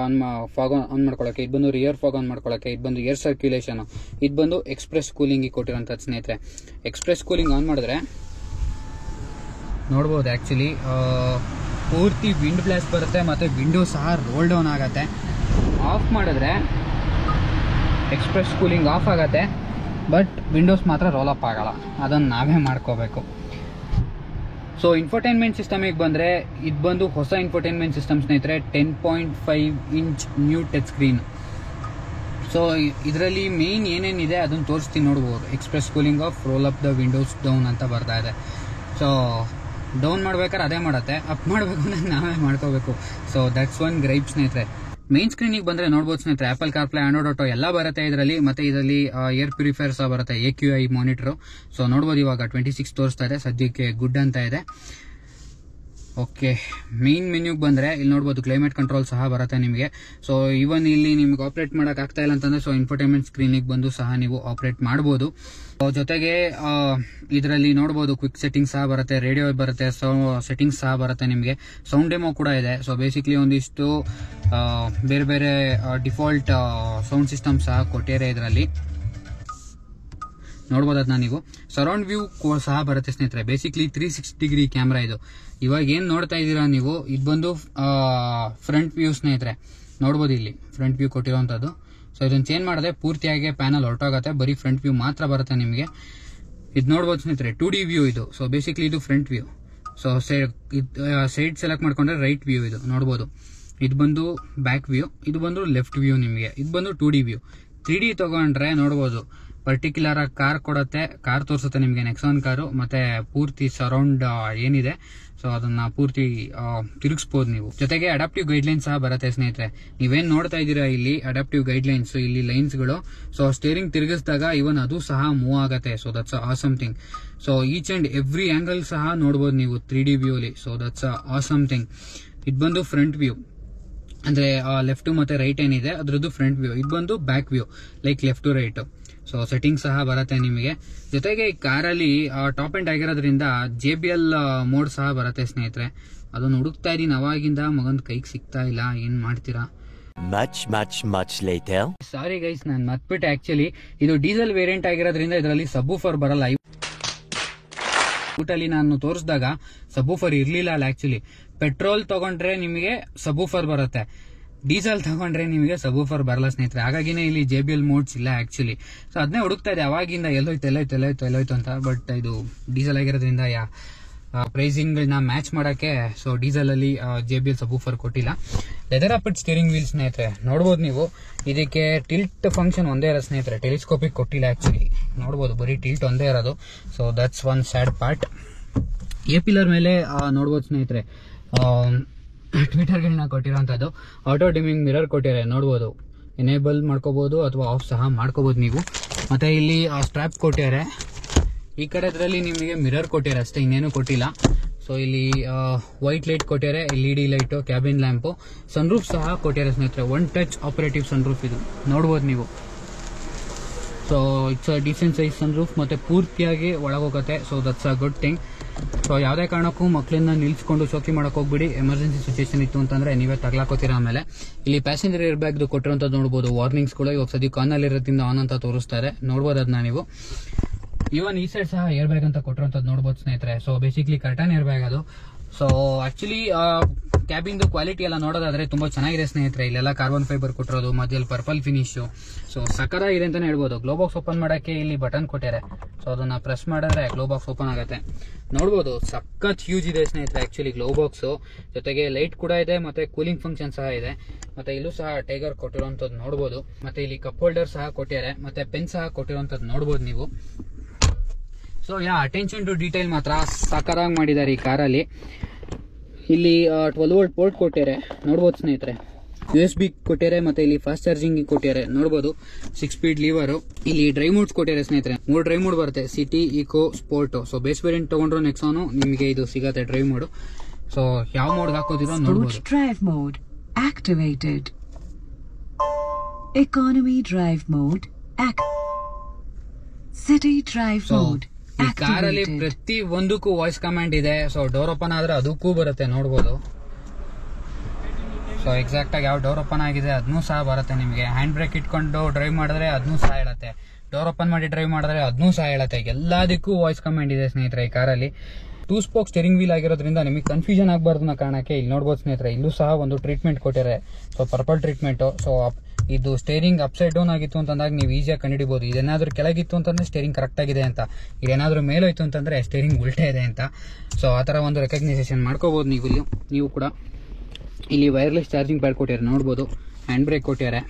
ಫಾಗ್ ಆನ್ ಮಾಡ್ಕೊಳ್ಳೋಕೆ, ಇದು ಬಂದು ರಿಯರ್ ಫಾಗ್ ಆನ್ ಮಾಡ್ಕೊಳ್ಳೋಕೆ, ಇದು ಬಂದು ಏರ್ ಸರ್ಕ್ಯುಲೇಷನ್, ಇದು ಬಂದು ಎಕ್ಸ್ಪ್ರೆಸ್ ಕೂಲಿಂಗ್ ಕೊಟ್ಟಿರೋಂಥದ್ದು ಸ್ನೇಹಿತರೆ. ಎಕ್ಸ್ಪ್ರೆಸ್ ಕೂಲಿಂಗ್ ಆನ್ ಮಾಡಿದ್ರೆ ನೋಡ್ಬೋದು. ಆ್ಯಕ್ಚುಲಿ ಪೂರ್ತಿ ವಿಂಡ್ ಬ್ಲಾಸ್ಟ್ ಬರುತ್ತೆ ಮತ್ತು ವಿಂಡೋ ಸಹ ರೋಲ್ ಡೌನ್ ಆಗುತ್ತೆ. ಆಫ್ ಮಾಡಿದ್ರೆ ಎಕ್ಸ್ಪ್ರೆಸ್ ಕೂಲಿಂಗ್ ಆಫ್ ಆಗುತ್ತೆ, ಬಟ್ ವಿಂಡೋಸ್ ಮಾತ್ರ ರೋಲ್ ಅಪ್ ಆಗಲ್ಲ. ಅದನ್ನು ನಾವೇ ಮಾಡ್ಕೋಬೇಕು. ಸೊ ಇನ್ಫೋಟೈನ್ಮೆಂಟ್ ಸಿಸ್ಟಮಿಗೆ ಬಂದರೆ ಇದು ಬಂದು ಹೊಸ ಇನ್ಫೋಟೈನ್ಮೆಂಟ್ ಸಿಸ್ಟಮ್ ಸ್ನೇಹಿತರೆ. 10.5 inch new touch screen. So ಇದರಲ್ಲಿ ಮೇಯ್ನ್ ಏನೇನಿದೆ ಅದನ್ನು ತೋರಿಸ್ತೀನಿ, ನೋಡ್ಬೋದು. Express cooling off, roll up the windows down ಅಂತ ಬರ್ತಾ ಇದೆ. ಸೊ ಡೌನ್ ಮಾಡ್ಬೇಕಾದ್ರೆ ಅದೇ ಮಾಡುತ್ತೆ, ಅಪ್ ಮಾಡಬೇಕು ಅಂದರೆ ನಾವೇ ಮಾಡ್ಕೋಬೇಕು. ಸೊ ದಟ್ಸ್ ಒನ್ ಗ್ರೈಪ್ ಸ್ನೇಹಿತರೆ. ಮೇನ್ ಸ್ಕ್ರೀನಿಗೆ ಬಂದರೆ ನೋಡ್ಬೋದು ಸ್ನೇಹಿತರೆ, ಆ್ಯಪಲ್ ಕಾರ್ಪ್ಲೇ, ಆಂಡ್ರಾಯ್ಡ್ ಆಟೋ ಎಲ್ಲ ಬರುತ್ತೆ ಇದರಲ್ಲಿ. ಮತ್ತು ಇದರಲ್ಲಿ ಏರ್ ಪ್ಯೂರಿಫೈಯರ್ ಸಹ ಬರುತ್ತೆ, AQI ಮಾನಿಟ್ರು. ಸೊ ನೋಡ್ಬೋದು ಇವಾಗ 26 ತೋರಿಸ್ತಾ ಇದೆ, ಸದ್ಯಕ್ಕೆ ಗುಡ್ ಅಂತ ಇದೆ. ಓಕೆ, ಮೇನ್ ಮೆನ್ಯೂಗೆ ಬಂದರೆ ಇಲ್ಲಿ ನೋಡ್ಬೋದು ಕ್ಲೈಮೇಟ್ ಕಂಟ್ರೋಲ್ ಸಹ ಬರುತ್ತೆ ನಿಮಗೆ. ಸೊ ಈವನ್ ಇಲ್ಲಿ ನಿಮ್ಗೆ ಆಪ್ರೇಟ್ ಮಾಡೋಕೆ ಆಗ್ತಾ ಇಲ್ಲ ಅಂತಂದರೆ ಸೊ ಇನ್ಫೋಟೈನ್ಮೆಂಟ್ ಸ್ಕ್ರೀನಿಗೆ ಬಂದು ಸಹ ನೀವು ಆಪ್ರೇಟ್ ಮಾಡ್ಬೋದು. ಜೊತೆಗೆ ಇದರಲ್ಲಿ ನೋಡ್ಬೋದು ಕ್ವಿಕ್ ಸೆಟ್ಟಿಂಗ್ಸ್ ಸಹ ಬರುತ್ತೆ, ರೇಡಿಯೋ ಬರುತ್ತೆ, ಸೆಟ್ಟಿಂಗ್ಸ್ ಸಹ ಬರುತ್ತೆ ನಿಮಗೆ. ಸೌಂಡ್ ಡೆಮೋ ಕೂಡ ಇದೆ. ಸೊ ಬೇಸಿಕ್ಲಿ ಒಂದಿಷ್ಟು ಬೇರೆ ಬೇರೆ ಡಿಫಾಲ್ಟ್ ಸೌಂಡ್ ಸಿಸ್ಟಮ್ ಸಹ ಕೊಟ್ಟಿದ್ದಾರೆ ಇದರಲ್ಲಿ, ನೋಡ್ಬೋದು. ಅದನ್ನ ನೀವು ಸರೌಂಡ್ ವ್ಯೂ ಸಹ ಬರುತ್ತೆ ಸ್ನೇಹಿತರೆ. ಬೇಸಿಕ್ಲಿ 360 ಡಿಗ್ರಿ ಕ್ಯಾಮ್ರಾ ಇದು. ಇವಾಗ ಏನು ನೋಡ್ತಾ ಇದ್ದೀರಾ ನೀವು, ಇದು ಬಂದು ಫ್ರಂಟ್ ವ್ಯೂ ಸ್ನೇಹಿತರೆ. ನೋಡ್ಬೋದು ಇಲ್ಲಿ ಫ್ರಂಟ್ ವ್ಯೂ ಕೊಟ್ಟಿರೋಂಥದ್ದು. ಸೊ ಇದನ್ನು ಚೇಂಜ್ ಮಾಡಿದ್ರೆ ಪೂರ್ತಿಯಾಗಿ ಪ್ಯಾನಲ್ ಹೊರಟೋಗುತ್ತೆ, ಬರೀ ಫ್ರಂಟ್ ವ್ಯೂ ಮಾತ್ರ ಬರುತ್ತೆ ನಿಮಗೆ. ಇದು ನೋಡ್ಬೋದು ಸ್ನೇಹಿತರೆ, 2D ವ್ಯೂ ಇದು. ಸೊ ಬೇಸಿಕ್ಲಿ ಇದು front view. So side select ಮಾಡ್ಕೊಂಡ್ರೆ ರೈಟ್ ವ್ಯೂ ಇದು, ನೋಡ್ಬೋದು. ಇದು ಬಂದು ಬ್ಯಾಕ್ ವ್ಯೂ, ಇದು ಬಂದು ಲೆಫ್ಟ್ ವ್ಯೂ ನಿಮಗೆ. ಇದು ಬಂದು 2D ವ್ಯೂ. 3D ತಗೊಂಡ್ರೆ ನೋಡ್ಬೋದು ಪರ್ಟಿಕ್ಯುಲರ್ ಆಗಿ ಕಾರ್ ಕೊಡುತ್ತೆ, ಕಾರ್ ತೋರಿಸುತ್ತೆ ನಿಮಗೆ, ನೆಕ್ಸಾನ್ ಕಾರು. ಮತ್ತೆ ಪೂರ್ತಿ ಸರೌಂಡ್ ಏನಿದೆ ಸೊ ಅದನ್ನ ಪೂರ್ತಿ ತಿರುಗಿಸ್ಬೋದು ನೀವು. ಜೊತೆಗೆ ಅಡಾಪ್ಟಿವ್ ಗೈಡ್ಲೈನ್ಸ್ ಸಹ ಬರುತ್ತೆ ಸ್ನೇಹಿತರೆ. ನೀವೇನ್ ನೋಡ್ತಾ ಇದ್ದೀರಾ ಇಲ್ಲಿ ಅಡಾಪ್ಟಿವ್ ಗೈಡ್ಲೈನ್ಸ್, ಇಲ್ಲಿ ಲೈನ್ಸ್ಗಳು. ಸೊ ಸ್ಟೇರಿಂಗ್ ತಿರುಗಿಸಿದಾಗ ಇವನ್ ಅದು ಸಹ ಮೂವ್ ಆಗುತ್ತೆ. So that's awesome thing. So each and every angle ಸಹ ನೋಡ್ಬೋದು ನೀವು 3D ವ್ಯೂ ಅಲ್ಲಿ. So that's awesome thing. ಇದು ಬಂದು ಫ್ರಂಟ್ ವ್ಯೂ, ಅಂದ್ರೆ ಲೆಫ್ಟ್ ಮತ್ತೆ ರೈಟ್ ಏನಿದೆ ಅದ್ರದ್ದು ಫ್ರಂಟ್ ವ್ಯೂ. ಇದು ಬಂದು back view, like left to right. So setting ಸಹ ಬರುತ್ತೆ ನಿಮಗೆ. ಜೊತೆಗೆ ಈ ಕಾರಲ್ಲಿ ಟಾಪ್ ಎಂಡ್ ಆಗಿರೋದ್ರಿಂದ JBL ಮೋಡ್ ಸಹ ಬರುತ್ತೆ ಸ್ನೇಹಿತರೆ. ಅದನ್ನು ಹುಡುಕ್ತಾ ಇದೀನಿ ಅವಾಗಿಂದ, ಮಗನ್ ಕೈಗೆ ಸಿಗ್ತಾ ಇಲ್ಲ, ಏನ್ ಮಾಡ್ತೀರಾ. ಸಾರಿ ಗೈಸ್, ನಾನು ಮತ್ಬಿಟ್ಟೆ. ಆಕ್ಚುಲಿ ಇದು ಡೀಸೆಲ್ ವೇರಿಯಂಟ್ ಆಗಿರೋದ್ರಿಂದ ಇದರಲ್ಲಿ ಸಬ್ವೂಫರ್ ಬರಲ್ಲ. ಊಟಲ್ಲಿ ನಾನು ತೋರಿಸಿದಾಗ ಸಬ್ವೂಫರ್ ಇರ್ಲಿಲ್ಲ ಅಲ್ಲ. ಆಕ್ಚುಲಿ ಪೆಟ್ರೋಲ್ ತಗೊಂಡ್ರೆ ನಿಮಗೆ ಸಬ್ವೂಫರ್ ಬರುತ್ತೆ, ಡೀಸೆಲ್ ತಗೊಂಡ್ರೆ ನಿಮಗೆ ಸಬ್ವೂಫರ್ ಬರಲ್ಲ ಸ್ನೇಹಿತರೆ. ಹಾಗಾಗಿನೇ ಇಲ್ಲಿ JBL ಮೋಡ್ಸ್ ಇಲ್ಲ ಆಕ್ಚುಲಿ. ಸೊ ಅದನ್ನೇ ಹುಡುಕ್ತಾ ಇದೆ ಅವಾಗಿಂದ, ಎಲ್ಲೋಯ್ತು ಅಂತ. ಬಟ್ ಇದು ಡೀಸೆಲ್ ಆಗಿರೋದ್ರಿಂದ ಪ್ರೈಸಿಂಗ್ ನ ಮ್ಯಾಚ್ ಮಾಡಕ್ಕೆ ಸೊ ಡೀಸೆಲ್ ಅಲ್ಲಿ JBL ಸಬ್ವೂಫರ್ ಕೊಟ್ಟಿಲ್ಲ. ಲೆದರ್ ಅಪ್ಡ್ ಸ್ಟೀರಿಂಗ್ ವೀಲ್ ಸ್ನೇಹಿತರೆ. ನೋಡ್ಬೋದು ನೀವು, ಇದಕ್ಕೆ ಟಿಲ್ಟ್ ಫಂಕ್ಷನ್ ಒಂದೇ ಇರೋದು ಸ್ನೇಹಿತರೆ, ಟೆಲಿಸ್ಕೋಪಿಕ್ ಕೊಟ್ಟಿಲ್ಲ ಆಕ್ಚುಲಿ. ನೋಡ್ಬೋದು ಬರೀ ಟಿಲ್ಟ್ ಒಂದೇ ಇರೋದು. So that's one sad part. A-ಪಿಲ್ಲರ್ ಮೇಲೆ ನೋಡ್ಬೋದು ಸ್ನೇಹಿತರೆ ಟ್ವಿಟರ್ಗಳನ್ನ ಕೊಟ್ಟಿರೋಂಥದ್ದು. ಆಟೋ ಡಿಮಿಂಗ್ ಮಿರರ್ ಕೊಟ್ಟಿದ್ದಾರೆ, ನೋಡ್ಬೋದು. ಎನೇಬಲ್ ಮಾಡ್ಕೋಬಹುದು ಅಥವಾ ಆಫ್ ಸಹ ಮಾಡ್ಕೋಬಹುದು ನೀವು. ಮತ್ತೆ ಇಲ್ಲಿ ಸ್ಟ್ರಾಪ್ ಕೊಟ್ಟಿದ್ದಾರೆ. ಈ ಕಡೆದ್ರಲ್ಲಿ ನಿಮಗೆ ಮಿರರ್ ಕೊಟ್ಟಿದ್ದಾರೆ ಅಷ್ಟೇ, ಇನ್ನೇನು ಕೊಟ್ಟಿಲ್ಲ. ಸೊ ಇಲ್ಲಿ ವೈಟ್ ಲೈಟ್ ಕೊಟ್ಟಿದ್ದಾರೆ, LED light, cabin lamp, sunroof ಸಹ ಕೊಟ್ಟಿದ್ದಾರೆ ಸ್ನೇಹಿತರೆ. 1 ಟಚ್ ಆಪರೇಟಿವ್ ಸನ್ರೂಫ್ ಇದು, ನೋಡ್ಬೋದು ನೀವು. So it's a decent size sunroof, ಮತ್ತೆ ಪೂರ್ತಿಯಾಗಿ ಒಳಗೋಗುತ್ತೆ. So that's a good thing. So ಯಾವುದೇ ಕಾರಣಕ್ಕೂ ಮಕ್ಕಳನ್ನ ನಿಲ್ಸ್ಕೊಂಡು ಶೋಕಿ ಮಾಡಕ್ ಹೋಗ್ಬಿಡಿ. ಎಮರ್ಜೆನ್ಸಿ ಸಿಚುವೇಶನ್ ಇತ್ತು ಅಂತಂದ್ರೆ ನೀವೇ ತಗ್ಲಾಕೋತೀರಾ. ಆಮೇಲೆ ಇಲ್ಲಿ ಪ್ಯಾಸೆಂಜರ್ ಏರ್ ಬ್ಯಾಗ್ ಕೊಟ್ಟಿರೋಂಥದ್ದು ನೋಡ್ಬೋದು. ವಾರ್ನಿಂಗ್ಸ್ಗಳು ಇವಾಗ ಸದ್ಯಕ್ಕೆ ಆನ್ ಅಲ್ಲಿರೋದ್ರಿಂದ ಆನ್ ಅಂತ ತೋರಿಸ್ತಾರೆ, ನೋಡ್ಬೋದು ಅದನ್ನ ನೀವು. ಈವನ್ ಈ ಸೈಡ್ ಸಹ ಏರ್ ಬ್ಯಾಗ್ ಅಂತ ಕೊಟ್ಟಿರೋಂಥದ್ದು ನೋಡ್ಬೋದು ಸ್ನೇಹಿತರೆ. So basically curtain air bag ಅದು. ಸೊ ಆಕ್ಚುಲಿ ಕ್ಯಾಬಿನ್ ಕ್ವಾಲಿಟಿ ಎಲ್ಲ ನೋಡೋದಾದ್ರೆ ತುಂಬಾ ಚೆನ್ನಾಗಿದೆ ಸ್ನೇಹಿತರೆ. ಇಲ್ಲೆಲ್ಲ ಕಾರ್ಬನ್ ಫೈಬರ್ ಕೊಟ್ಟಿರೋದು, ಮಧ್ಯದಲ್ಲಿ ಪರ್ಪಲ್ ಫಿನಿಶ್. ಸೊ ಸಕರಾಗಿದೆ ಅಂತಾನೆ ಹೇಳ್ಬೋದು. ಗ್ಲೋ ಬಾಕ್ಸ್ ಓಪನ್ ಮಾಡಕ್ಕೆ ಇಲ್ಲಿ ಬಟನ್ ಕೊಟ್ಟಿದ್ದಾರೆ. ಸೊ ಅದನ್ನ ಪ್ರೆಸ್ ಮಾಡಿದ್ರೆ ಗ್ಲೋ ಬಾಕ್ಸ್ ಓಪನ್ ಆಗುತ್ತೆ, ನೋಡ್ಬೋದು. ಸಖತ್ ಹ್ಯೂಜ್ ಇದೆ ಸ್ನೇಹಿತರೆ ಆಕ್ಚುಲಿ ಗ್ಲೋ ಬಾಕ್ಸ್. ಜೊತೆಗೆ ಲೈಟ್ ಕೂಡ ಇದೆ, ಮತ್ತೆ ಕೂಲಿಂಗ್ ಫಂಕ್ಷನ್ ಸಹ ಇದೆ. ಮತ್ತೆ ಇಲ್ಲೂ ಸಹ ಟೈಗರ್ ಕೊಟ್ಟಿರೋಂಥದ್ದು ನೋಡ್ಬೋದು. ಮತ್ತೆ ಇಲ್ಲಿ ಕಪ್ ಹೋಲ್ಡರ್ ಸಹ ಕೊಟ್ಟಿದ್ದಾರೆ, ಮತ್ತೆ ಪೆನ್ ಸಹ ಕೊಟ್ಟಿರೋಂಥದ್ದು ನೋಡ್ಬೋದು ನೀವು. ಸೊ ಅಟೆನ್ಷನ್ ಟು ಡೀಟೇಲ್ ಮಾತ್ರ ಸಕರಾಗಿ ಮಾಡಿದ್ದಾರೆ ಈ ಕಾರಲ್ಲಿ. ಇಲ್ಲಿ 12 ವೋಲ್ಟ್ ಪೋರ್ಟ್ ಕೊಟ್ಟಿದ್ದಾರೆ, ನೋಡ್ಬೋದು ಸ್ನೇಹಿತರೆ. USB ಕೊಟ್ಟಿದ್ದಾರೆ, ಮತ್ತೆ ಇಲ್ಲಿ ಫಾಸ್ಟ್ ಚಾರ್ಜಿಂಗ್ ಕೊಟ್ಟಿದ್ದಾರೆ, ನೋಡ್ಬೋದು. 6 ಸ್ಪೀಡ್ ಲೀವರು. ಇಲ್ಲಿ ಡ್ರೈವ್ ಮೋಡ್ಸ್ ಕೊಟ್ಟಿದ್ದಾರೆ ಸ್ನೇಹಿತರೆ. 3 ಡ್ರೈವ್ ಮೋಡ್ ಬರುತ್ತೆ, city, eco, sport. So base variant ತಗೊಂಡ್ರು ನೆಕ್ಸಾನು ನಿಮಗೆ ಇದು ಸಿಗತ್ತೆ ಡ್ರೈವ್ ಮೋಡ್. ಸೊ ಯಾವ ಮೋಡ್ ಹಾಕೋದಿರೋ ನೋಡ್ಬೋದು. Drive mode activated, economy drive mode, city drive mode. ಈ ಕಾರಲ್ಲಿ ಪ್ರತಿ ಒಂದಕ್ಕೂ ವಾಯ್ಸ್ ಕಮಾಂಡ್ ಇದೆ. ಸೊ ಡೋರ್ ಓಪನ್ ಆದ್ರೆ ಅದಕ್ಕೂ ಬರುತ್ತೆ, ನೋಡ್ಬೋದು. ಸೊ ಎಕ್ಸಾಕ್ಟ್ ಆಗಿ ಯಾವ ಡೋರ್ ಓಪನ್ ಆಗಿದೆ ಅದನ್ನೂ ಸಹ ಬರುತ್ತೆ ನಿಮಗೆ. ಹ್ಯಾಂಡ್ ಬ್ರೇಕ್ ಇಟ್ಕೊಂಡು ಡ್ರೈವ್ ಮಾಡಿದ್ರೆ ಅದನ್ನೂ ಸಹ ಹೇಳುತ್ತೆ. ಡೋರ್ ಓಪನ್ ಮಾಡಿ ಡ್ರೈವ್ ಮಾಡಿದ್ರೆ ಅದನ್ನೂ ಸಹ ಹೇಳುತ್ತೆ. ಎಲ್ಲದಕ್ಕೂ ವಾಯ್ಸ್ ಕಮಾಂಡ್ ಇದೆ ಸ್ನೇಹಿತರೆ ಈ ಕಾರಲ್ಲಿ. 2 ಸ್ಪೋಕ್ ಸ್ಟೇರಿಂಗ್ ವೀಲ್ ಆಗಿರೋದ್ರಿಂದ ನಿಮಗೆ ಕನ್ಫ್ಯೂಷನ್ ಆಗಬಾರ್ದು ಅನ್ನೋ ಕಾರಣಕ್ಕೆ ಇಲ್ಲಿ ನೋಡ್ಬೋದು ಸ್ನೇಹಿತರೆ, ಇಲ್ಲೂ ಸಹ ಒಂದು ಟ್ರೀಟ್ಮೆಂಟ್ ಕೊಟ್ಟಿದ್ದಾರೆ. So purple treatment. ಸೊ ಇದು ಸ್ಟೇರಿಂಗ್ ಅಪ್ಸೈಡ್ ಡೌನ್ ಆಗಿತ್ತು ಅಂತಂದಾಗ ನೀವು ಈಸಿಯಾಗಿ ಕಂಡುಹಿಡಿಬೋದು. ಇದೇನಾದ್ರೂ ಕೆಳಗಿತ್ತು ಅಂತಂದ್ರೆ ಸ್ಟೇರಿಂಗ್ ಕರೆಕ್ಟ್ ಆಗಿದೆ ಅಂತ, ಇದೇನಾದ್ರೂ ಮೇಲೋಯ್ತು ಅಂತಂದ್ರೆ ಸ್ಟೇರಿಂಗ್ ಉಲ್ಟಾ ಇದೆ ಅಂತ. ಸೊ ಆ ಥರ ಒಂದು ರೆಕಗ್ನೈಸೇಷನ್ ಮಾಡ್ಕೋಬೋದು ನೀವು ಕೂಡ. ಇಲ್ಲಿ ವೈರ್ಲೆಸ್ ಚಾರ್ಜಿಂಗ್ ಪ್ಯಾಡ್ ಕೊಟ್ಟಿದ್ದಾರೆ ನೋಡ್ಬೋದು, ಹ್ಯಾಂಡ್ ಬ್ರೇಕ್ ಕೊಟ್ಟಿದ್ದಾರೆ.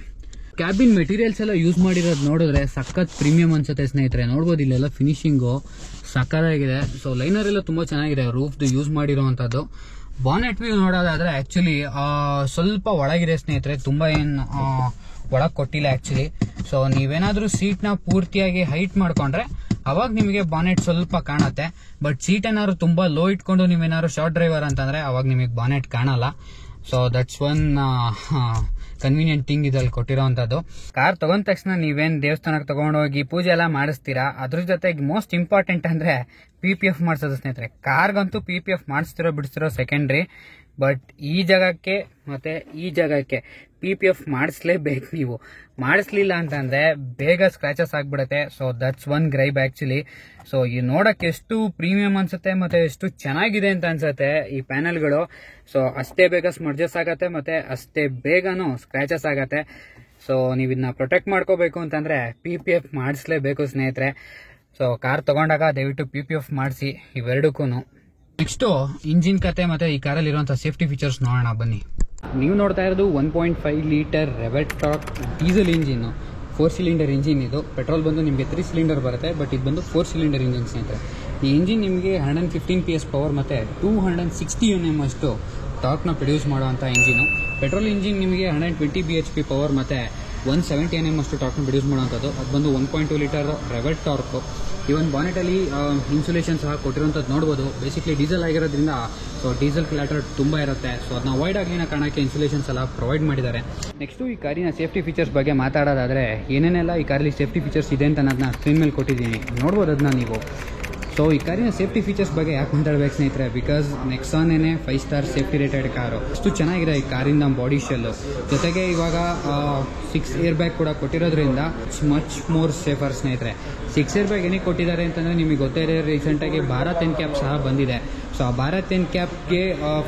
ಕ್ಯಾಬಿನ್ ಮೆಟೀರಿಯಲ್ಸ್ ಎಲ್ಲ ಯೂಸ್ ಮಾಡಿರೋದು ನೋಡಿದ್ರೆ ಸಖತ್ ಪ್ರೀಮಿಯಂ ಅನ್ಸುತ್ತೆ ಸ್ನೇಹಿತರೆ. ನೋಡ್ಬೋದು ಇಲ್ಲೆಲ್ಲ ಫಿನಿಶಿಂಗು ಸಖತ್ತಾಗಿದೆ. ಸೊ ಲೈನರ್ ಎಲ್ಲ ತುಂಬಾ ಚೆನ್ನಾಗಿದೆ, ರೂಫ್ದು ಯೂಸ್ ಮಾಡಿರೋವಂಥದ್ದು. ಬಾನೆಟ್ ವ್ಯೂ ನೋಡೋದಾದ್ರೆ ಆಕ್ಚುಲಿ ಸ್ವಲ್ಪ ಒಳಗಿದೆ ಸ್ನೇಹಿತರೆ, ತುಂಬಾ ಏನು ಒಳಗೆ ಕೊಟ್ಟಿಲ್ಲ ಆಕ್ಚುಲಿ. ಸೊ ನೀವೇನಾದ್ರೂ ಸೀಟ್ನ ಪೂರ್ತಿಯಾಗಿ ಹೈಟ್ ಮಾಡ್ಕೊಂಡ್ರೆ ಅವಾಗ ನಿಮಗೆ ಬಾನೆಟ್ ಸ್ವಲ್ಪ ಕಾಣುತ್ತೆ. ಬಟ್ ಸೀಟ್ ಏನಾದ್ರು ತುಂಬಾ ಲೋ ಇಟ್ಕೊಂಡು ನೀವೇನಾದ್ರು ಶಾರ್ಟ್ ಡ್ರೈವರ್ ಅಂತಂದ್ರೆ ಅವಾಗ ನಿಮಗೆ ಬಾನೆಟ್ ಕಾಣಲ್ಲ. So that's one convenient thing ಇದ್ರಲ್ಲಿ ಕೊಟ್ಟಿರೋವಂಥದ್ದು. ಕಾರ್ ತಗೊಂಡ ತಕ್ಷಣ ನೀವೇನ್ ದೇವಸ್ಥಾನಕ್ಕೆ ತಗೊಂಡೋಗಿ ಪೂಜೆ ಎಲ್ಲ ಮಾಡಿಸ್ತೀರಾ, ಅದ್ರ ಜೊತೆಗೆ ಮೋಸ್ಟ್ ಇಂಪಾರ್ಟೆಂಟ್ ಅಂದ್ರೆ PPF ಮಾಡಿಸೋದು ಸ್ನೇಹಿತರೆ. ಕಾರ್ಗಂತೂ PPF ಮಾಡಿಸ್ತಿರೋ ಬಿಡಿಸ್ತಿರೋ ಸೆಕೆಂಡ್ರಿ, ಬಟ್ ಈ ಜಾಗಕ್ಕೆ ಮತ್ತೆ ಈ ಜಾಗಕ್ಕೆ PPF ಮಾಡಿಸ್ಲೇಬೇಕು. ನೀವು ಮಾಡಿಸ್ಲಿಲ್ಲ ಅಂತಂದ್ರೆ ಬೇಗ ಸ್ಕ್ರಾಚಸ್ ಆಗ್ಬಿಡುತ್ತೆ. So that's one ಗ್ರೈಬ್ actually. So ಈ ನೋಡಕ್ಕೆ ಎಷ್ಟು ಪ್ರೀಮಿಯಂ ಅನ್ಸುತ್ತೆ ಮತ್ತೆ ಎಷ್ಟು ಚೆನ್ನಾಗಿದೆ ಅಂತ ಅನ್ಸುತ್ತೆ ಈ ಪ್ಯಾನಲ್ಗಳು. ಸೊ ಅಷ್ಟೇ ಬೇಗ ಸ್ಮರ್ಜಸ್ ಆಗತ್ತೆ ಮತ್ತೆ ಅಷ್ಟೇ ಬೇಗನೂ ಸ್ಕ್ರಾಚಸ್ ಆಗತ್ತೆ. ಸೊ ನೀವು ಇದನ್ನ ಪ್ರೊಟೆಕ್ಟ್ ಮಾಡ್ಕೋಬೇಕು ಅಂತಂದ್ರೆ PPF ಮಾಡಿಸ್ಲೇಬೇಕು ಸ್ನೇಹಿತರೆ. ಸೊ ಕಾರ್ ತಗೊಂಡಾಗ ದಯವಿಟ್ಟು PPF ಮಾಡಿಸಿ ಇವೆರಡಕ್ಕೂ. ನೆಕ್ಸ್ಟ್ ಇಂಜಿನ್ ಕತೆ ಮತ್ತೆ ಈ ಕಾರಲ್ಲಿ ಇರುವಂತಹ ಸೇಫ್ಟಿ ಫೀಚರ್ಸ್ ನೋಡೋಣ ಬನ್ನಿ. ನೀವು ನೋಡ್ತಾ ಇರೋದು 1.5 litre ರೆವೆಟಾರ್ಕ್ diesel engine, 4 cylinder engine. ಇದು ಪೆಟ್ರೋಲ್ ಬಂದು ನಿಮಗೆ 3 ಸಿಲಿಂಡರ್ ಬರುತ್ತೆ, ಬಟ್ ಇದು ಬಂದು 4 ಸಿಲಿಂಡರ್ ಇಂಜಿನ್ ಸ್ನೇಹಿತರೆ. ಈ ಇಂಜಿನ್ ನಿಮಗೆ 115 PS ಪವರ್ ಮತ್ತೆ 260 Nm ಅಷ್ಟು ಟಾರ್ಕ್ನ ಪ್ರೊಡ್ಯೂಸ್ ಮಾಡುವಂಥ ಇಂಜಿನು. ಪೆಟ್ರೋಲ್ ಇಂಜಿನ್ ನಿಮಗೆ 120 bhp ಪವರ್ ಮತ್ತೆ 170 Nm ಅಷ್ಟು ಟಾರ್ಕ್ನ ಪ್ರೊಡ್ಯೂಸ್ ಮಾಡುವಂಥದ್ದು. ಅದು ಬಂದು 1.2 ಲೀಟರ್ ರೆವೆಟಾರ್ಕ್. ಇವನ್ ಬಾನೆಟಲ್ಲಿ ಇನ್ಸುಲೇಷನ್ ಸಹ ಕೊಟ್ಟಿರುವಂಥದ್ದು ನೋಡ್ಬೋದು. ಬೇಸಿಕ್ಲಿ ಡೀಸೆಲ್ ಆಗಿರೋದ್ರಿಂದ ಸೊ ಡೀಸೆಲ್ ಕ್ಲಾಟರ್ ತುಂಬ ಇರುತ್ತೆ. ಸೊ ಅದನ್ನ ಅವಾಯ್ಡ್ ಆಗಲಿನ ಕಾರಣಕ್ಕೆ ಇನ್ಸುಲೇಷನ್ಸ್ ಎಲ್ಲ ಪ್ರೊವೈಡ್ ಮಾಡಿದ್ದಾರೆ. ನೆಕ್ಸ್ಟು ಈ ಕಾರಿನ ಸೇಫ್ಟಿ ಫೀಚರ್ಸ್ ಬಗ್ಗೆ ಮಾತಾಡೋದಾದರೆ ಏನೇನೆಲ್ಲ ಈ ಕಾರಲ್ಲಿ ಸೇಫ್ಟಿ ಫೀಚರ್ಸ್ ಇದೆ ಅಂತ ಅದನ್ನ ಸ್ಕ್ರೀನ್ ಮೇಲೆ ಕೊಟ್ಟಿದ್ದೀನಿ, ನೋಡ್ಬೋದು ಅದನ್ನ ನೀವು. ಸೊ ಈ ಕಾರಿನ ಸೇಫ್ಟಿ ಫೀಚರ್ಸ್ ಬಗ್ಗೆ ಯಾಕೆ ಮಾತಾಡ್ಬೇಕು ಸ್ನೇಹಿತರೆ, because ನೆಕ್ಸಾನೇನೆ 5 star safety rated car. ಅಷ್ಟು ಚೆನ್ನಾಗಿದೆ ಈ ಕಾರಿನ ಬಾಡಿ ಶೆಲ್ಲು. ಜೊತೆಗೆ ಇವಾಗ 6 ಏರ್ ಬ್ಯಾಗ್ ಕೂಡ ಕೊಟ್ಟಿರೋದ್ರಿಂದ ಮಚ್ ಮೋರ್ ಸೇಫರ್ ಸ್ನೇಹಿತರೆ. 6 ಏರ್ ಬ್ಯಾಗ್ ಏನಕ್ಕೆ ಕೊಟ್ಟಿದ್ದಾರೆ ಅಂತಂದರೆ ನಿಮಗೆ ಗೊತ್ತೇ ಇದೆ, ರೀಸೆಂಟಾಗಿ ಭಾರತ್ ಎನ್ಕ್ಯಾಪ್ ಸಹ ಬಂದಿದೆ. ಸೊ ಆ Bharat ಎನ್ಕ್ಯಾಪ್ಗೆ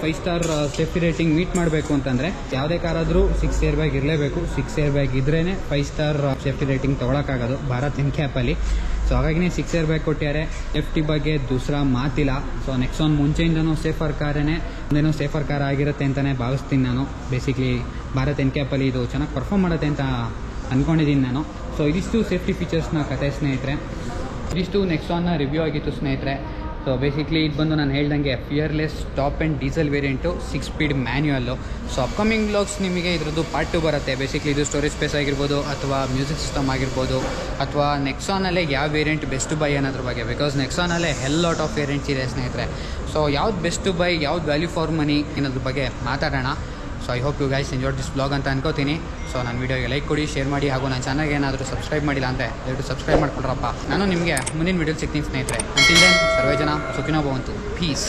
5 star safety rating meet ಮಾಡಬೇಕು ಅಂತಂದರೆ ಯಾವುದೇ ಕಾರಾದರೂ 6 ಏರ್ ಬ್ಯಾಗ್ ಇರಲೇಬೇಕು. 6 ಏರ್ ಬ್ಯಾಗ್ ಇದ್ರೇ 5 star safety rating ತೊಗೊಳಕ್ಕಾಗೋದು Bharat ಎನ್ಕ್ಯಾಪಲ್ಲಿ. So ಹಾಗಾಗಿ 6 ಏರ್ ಬ್ಯಾಗ್ ಕೊಟ್ಟಿದ್ದಾರೆ. ಸೇಫ್ಟಿ ಬಗ್ಗೆ ದೂಸರಾ ಮಾತಿಲ್ಲ. So Nexon ಮುಂಚೆಯಿಂದನೂ safer ಕಾರೇನೆ, ಮುಂದೇನೂ safer car ಆಗಿರುತ್ತೆ ಅಂತಲೇ ಭಾವಿಸ್ತೀನಿ ನಾನು. ಬೇಸಿಕ್ಲಿ ಭಾರತ್ ಎನ್ಕ್ಯಾಪಲ್ಲಿ ಇದು ಚೆನ್ನಾಗಿ ಪರ್ಫಾರ್ಮ್ ಮಾಡುತ್ತೆ ಅಂತ ಅಂದ್ಕೊಂಡಿದ್ದೀನಿ ನಾನು. ಸೊ ಇದಿಷ್ಟು ಸೇಫ್ಟಿ ಫೀಚರ್ಸ್ನ ಕತೆ ಸ್ನೇಹಿತರೆ. ಇದಿಷ್ಟು ನೆಕ್ಸಾನ್ನ ರಿವ್ಯೂ ಆಗಿತ್ತು ಸ್ನೇಹಿತರೆ. ಸೊ ಬೇಸಿಕ್ಲಿ ಇದು ಬಂದು ನಾನು ಹೇಳ್ದಂಗೆ fearless top and diesel variant 6 speed ಮ್ಯಾನ್ಯುಯಲ್ಲು. So upcoming vlogs ನಿಮಗೆ ಇದ್ರದ್ದು ಪಾರ್ಟ್ 2 ಬರುತ್ತೆ. ಬೇಸಿಕ್ಲಿ ಇದು ಸ್ಟೋರೇಜ್ ಸ್ಪೇಸ್ ಆಗಿರ್ಬೋದು ಅಥವಾ ಮ್ಯೂಸಿಕ್ ಸಿಸ್ಟಮ್ ಆಗಿರ್ಬೋದು ಅಥವಾ ನೆಕ್ಸಾನಲ್ಲೇ ಯಾವ ವೇರಿಯಂಟ್ ಬೆಸ್ಟ್ ಬೈ ಅನ್ನೋದ್ರ ಬಗ್ಗೆ. ಬಿಕಾಸ್ ನೆಕ್ಸಾನಲ್ಲೇ ಲಾಟ್ ಆಫ್ ವೇರಿಯಂಟ್ಸ್ ಇದೆ ಸ್ನೇಹಿತರೆ. ಸೊ ಯಾವ್ದು ಬೆಸ್ಟ್ ಬೈ, ಯಾವ್ದು ವ್ಯಾಲ್ಯೂ ಫಾರ್ ಮನಿ ಅನ್ನೋದ್ರ ಬಗ್ಗೆ ಮಾತಾಡೋಣ. So I hope you guys enjoy this blog ಅಂತ ಅನ್ಕೋತೀನಿ. ಸೊ ನನ್ನ ವೀಡಿಯೋಗೆ ಲೈಕ್ ಕೊಡಿ, ಶೇರ್ ಮಾಡಿ, ಹಾಗೂ ನನ್ನ ಚಾನಲ್ಗೆ ಏನಾದರೂ ಸಬ್ಸ್ಕ್ರೈಬ್ ಮಾಡಿಲ್ಲ ಅಂದರೆ ದಯವಿಟ್ಟು ಸಬ್ಸ್ಕ್ರೈಬ್ ಮಾಡ್ಕೊಳ್ರಪ್ಪ. ನಾನು ನಿಮಗೆ ಮುಂದಿನ ವೀಡಿಯೋಲಿ ಸಿಗ್ತೀನಿ ಸ್ನೇಹಿತರೆ. ಅಂಟಿಲ್ ದೆನ್ ಸರ್ವೇ ಜನ ಸುಖಿನೋ ಭವಂತು. ಪೀಸ್.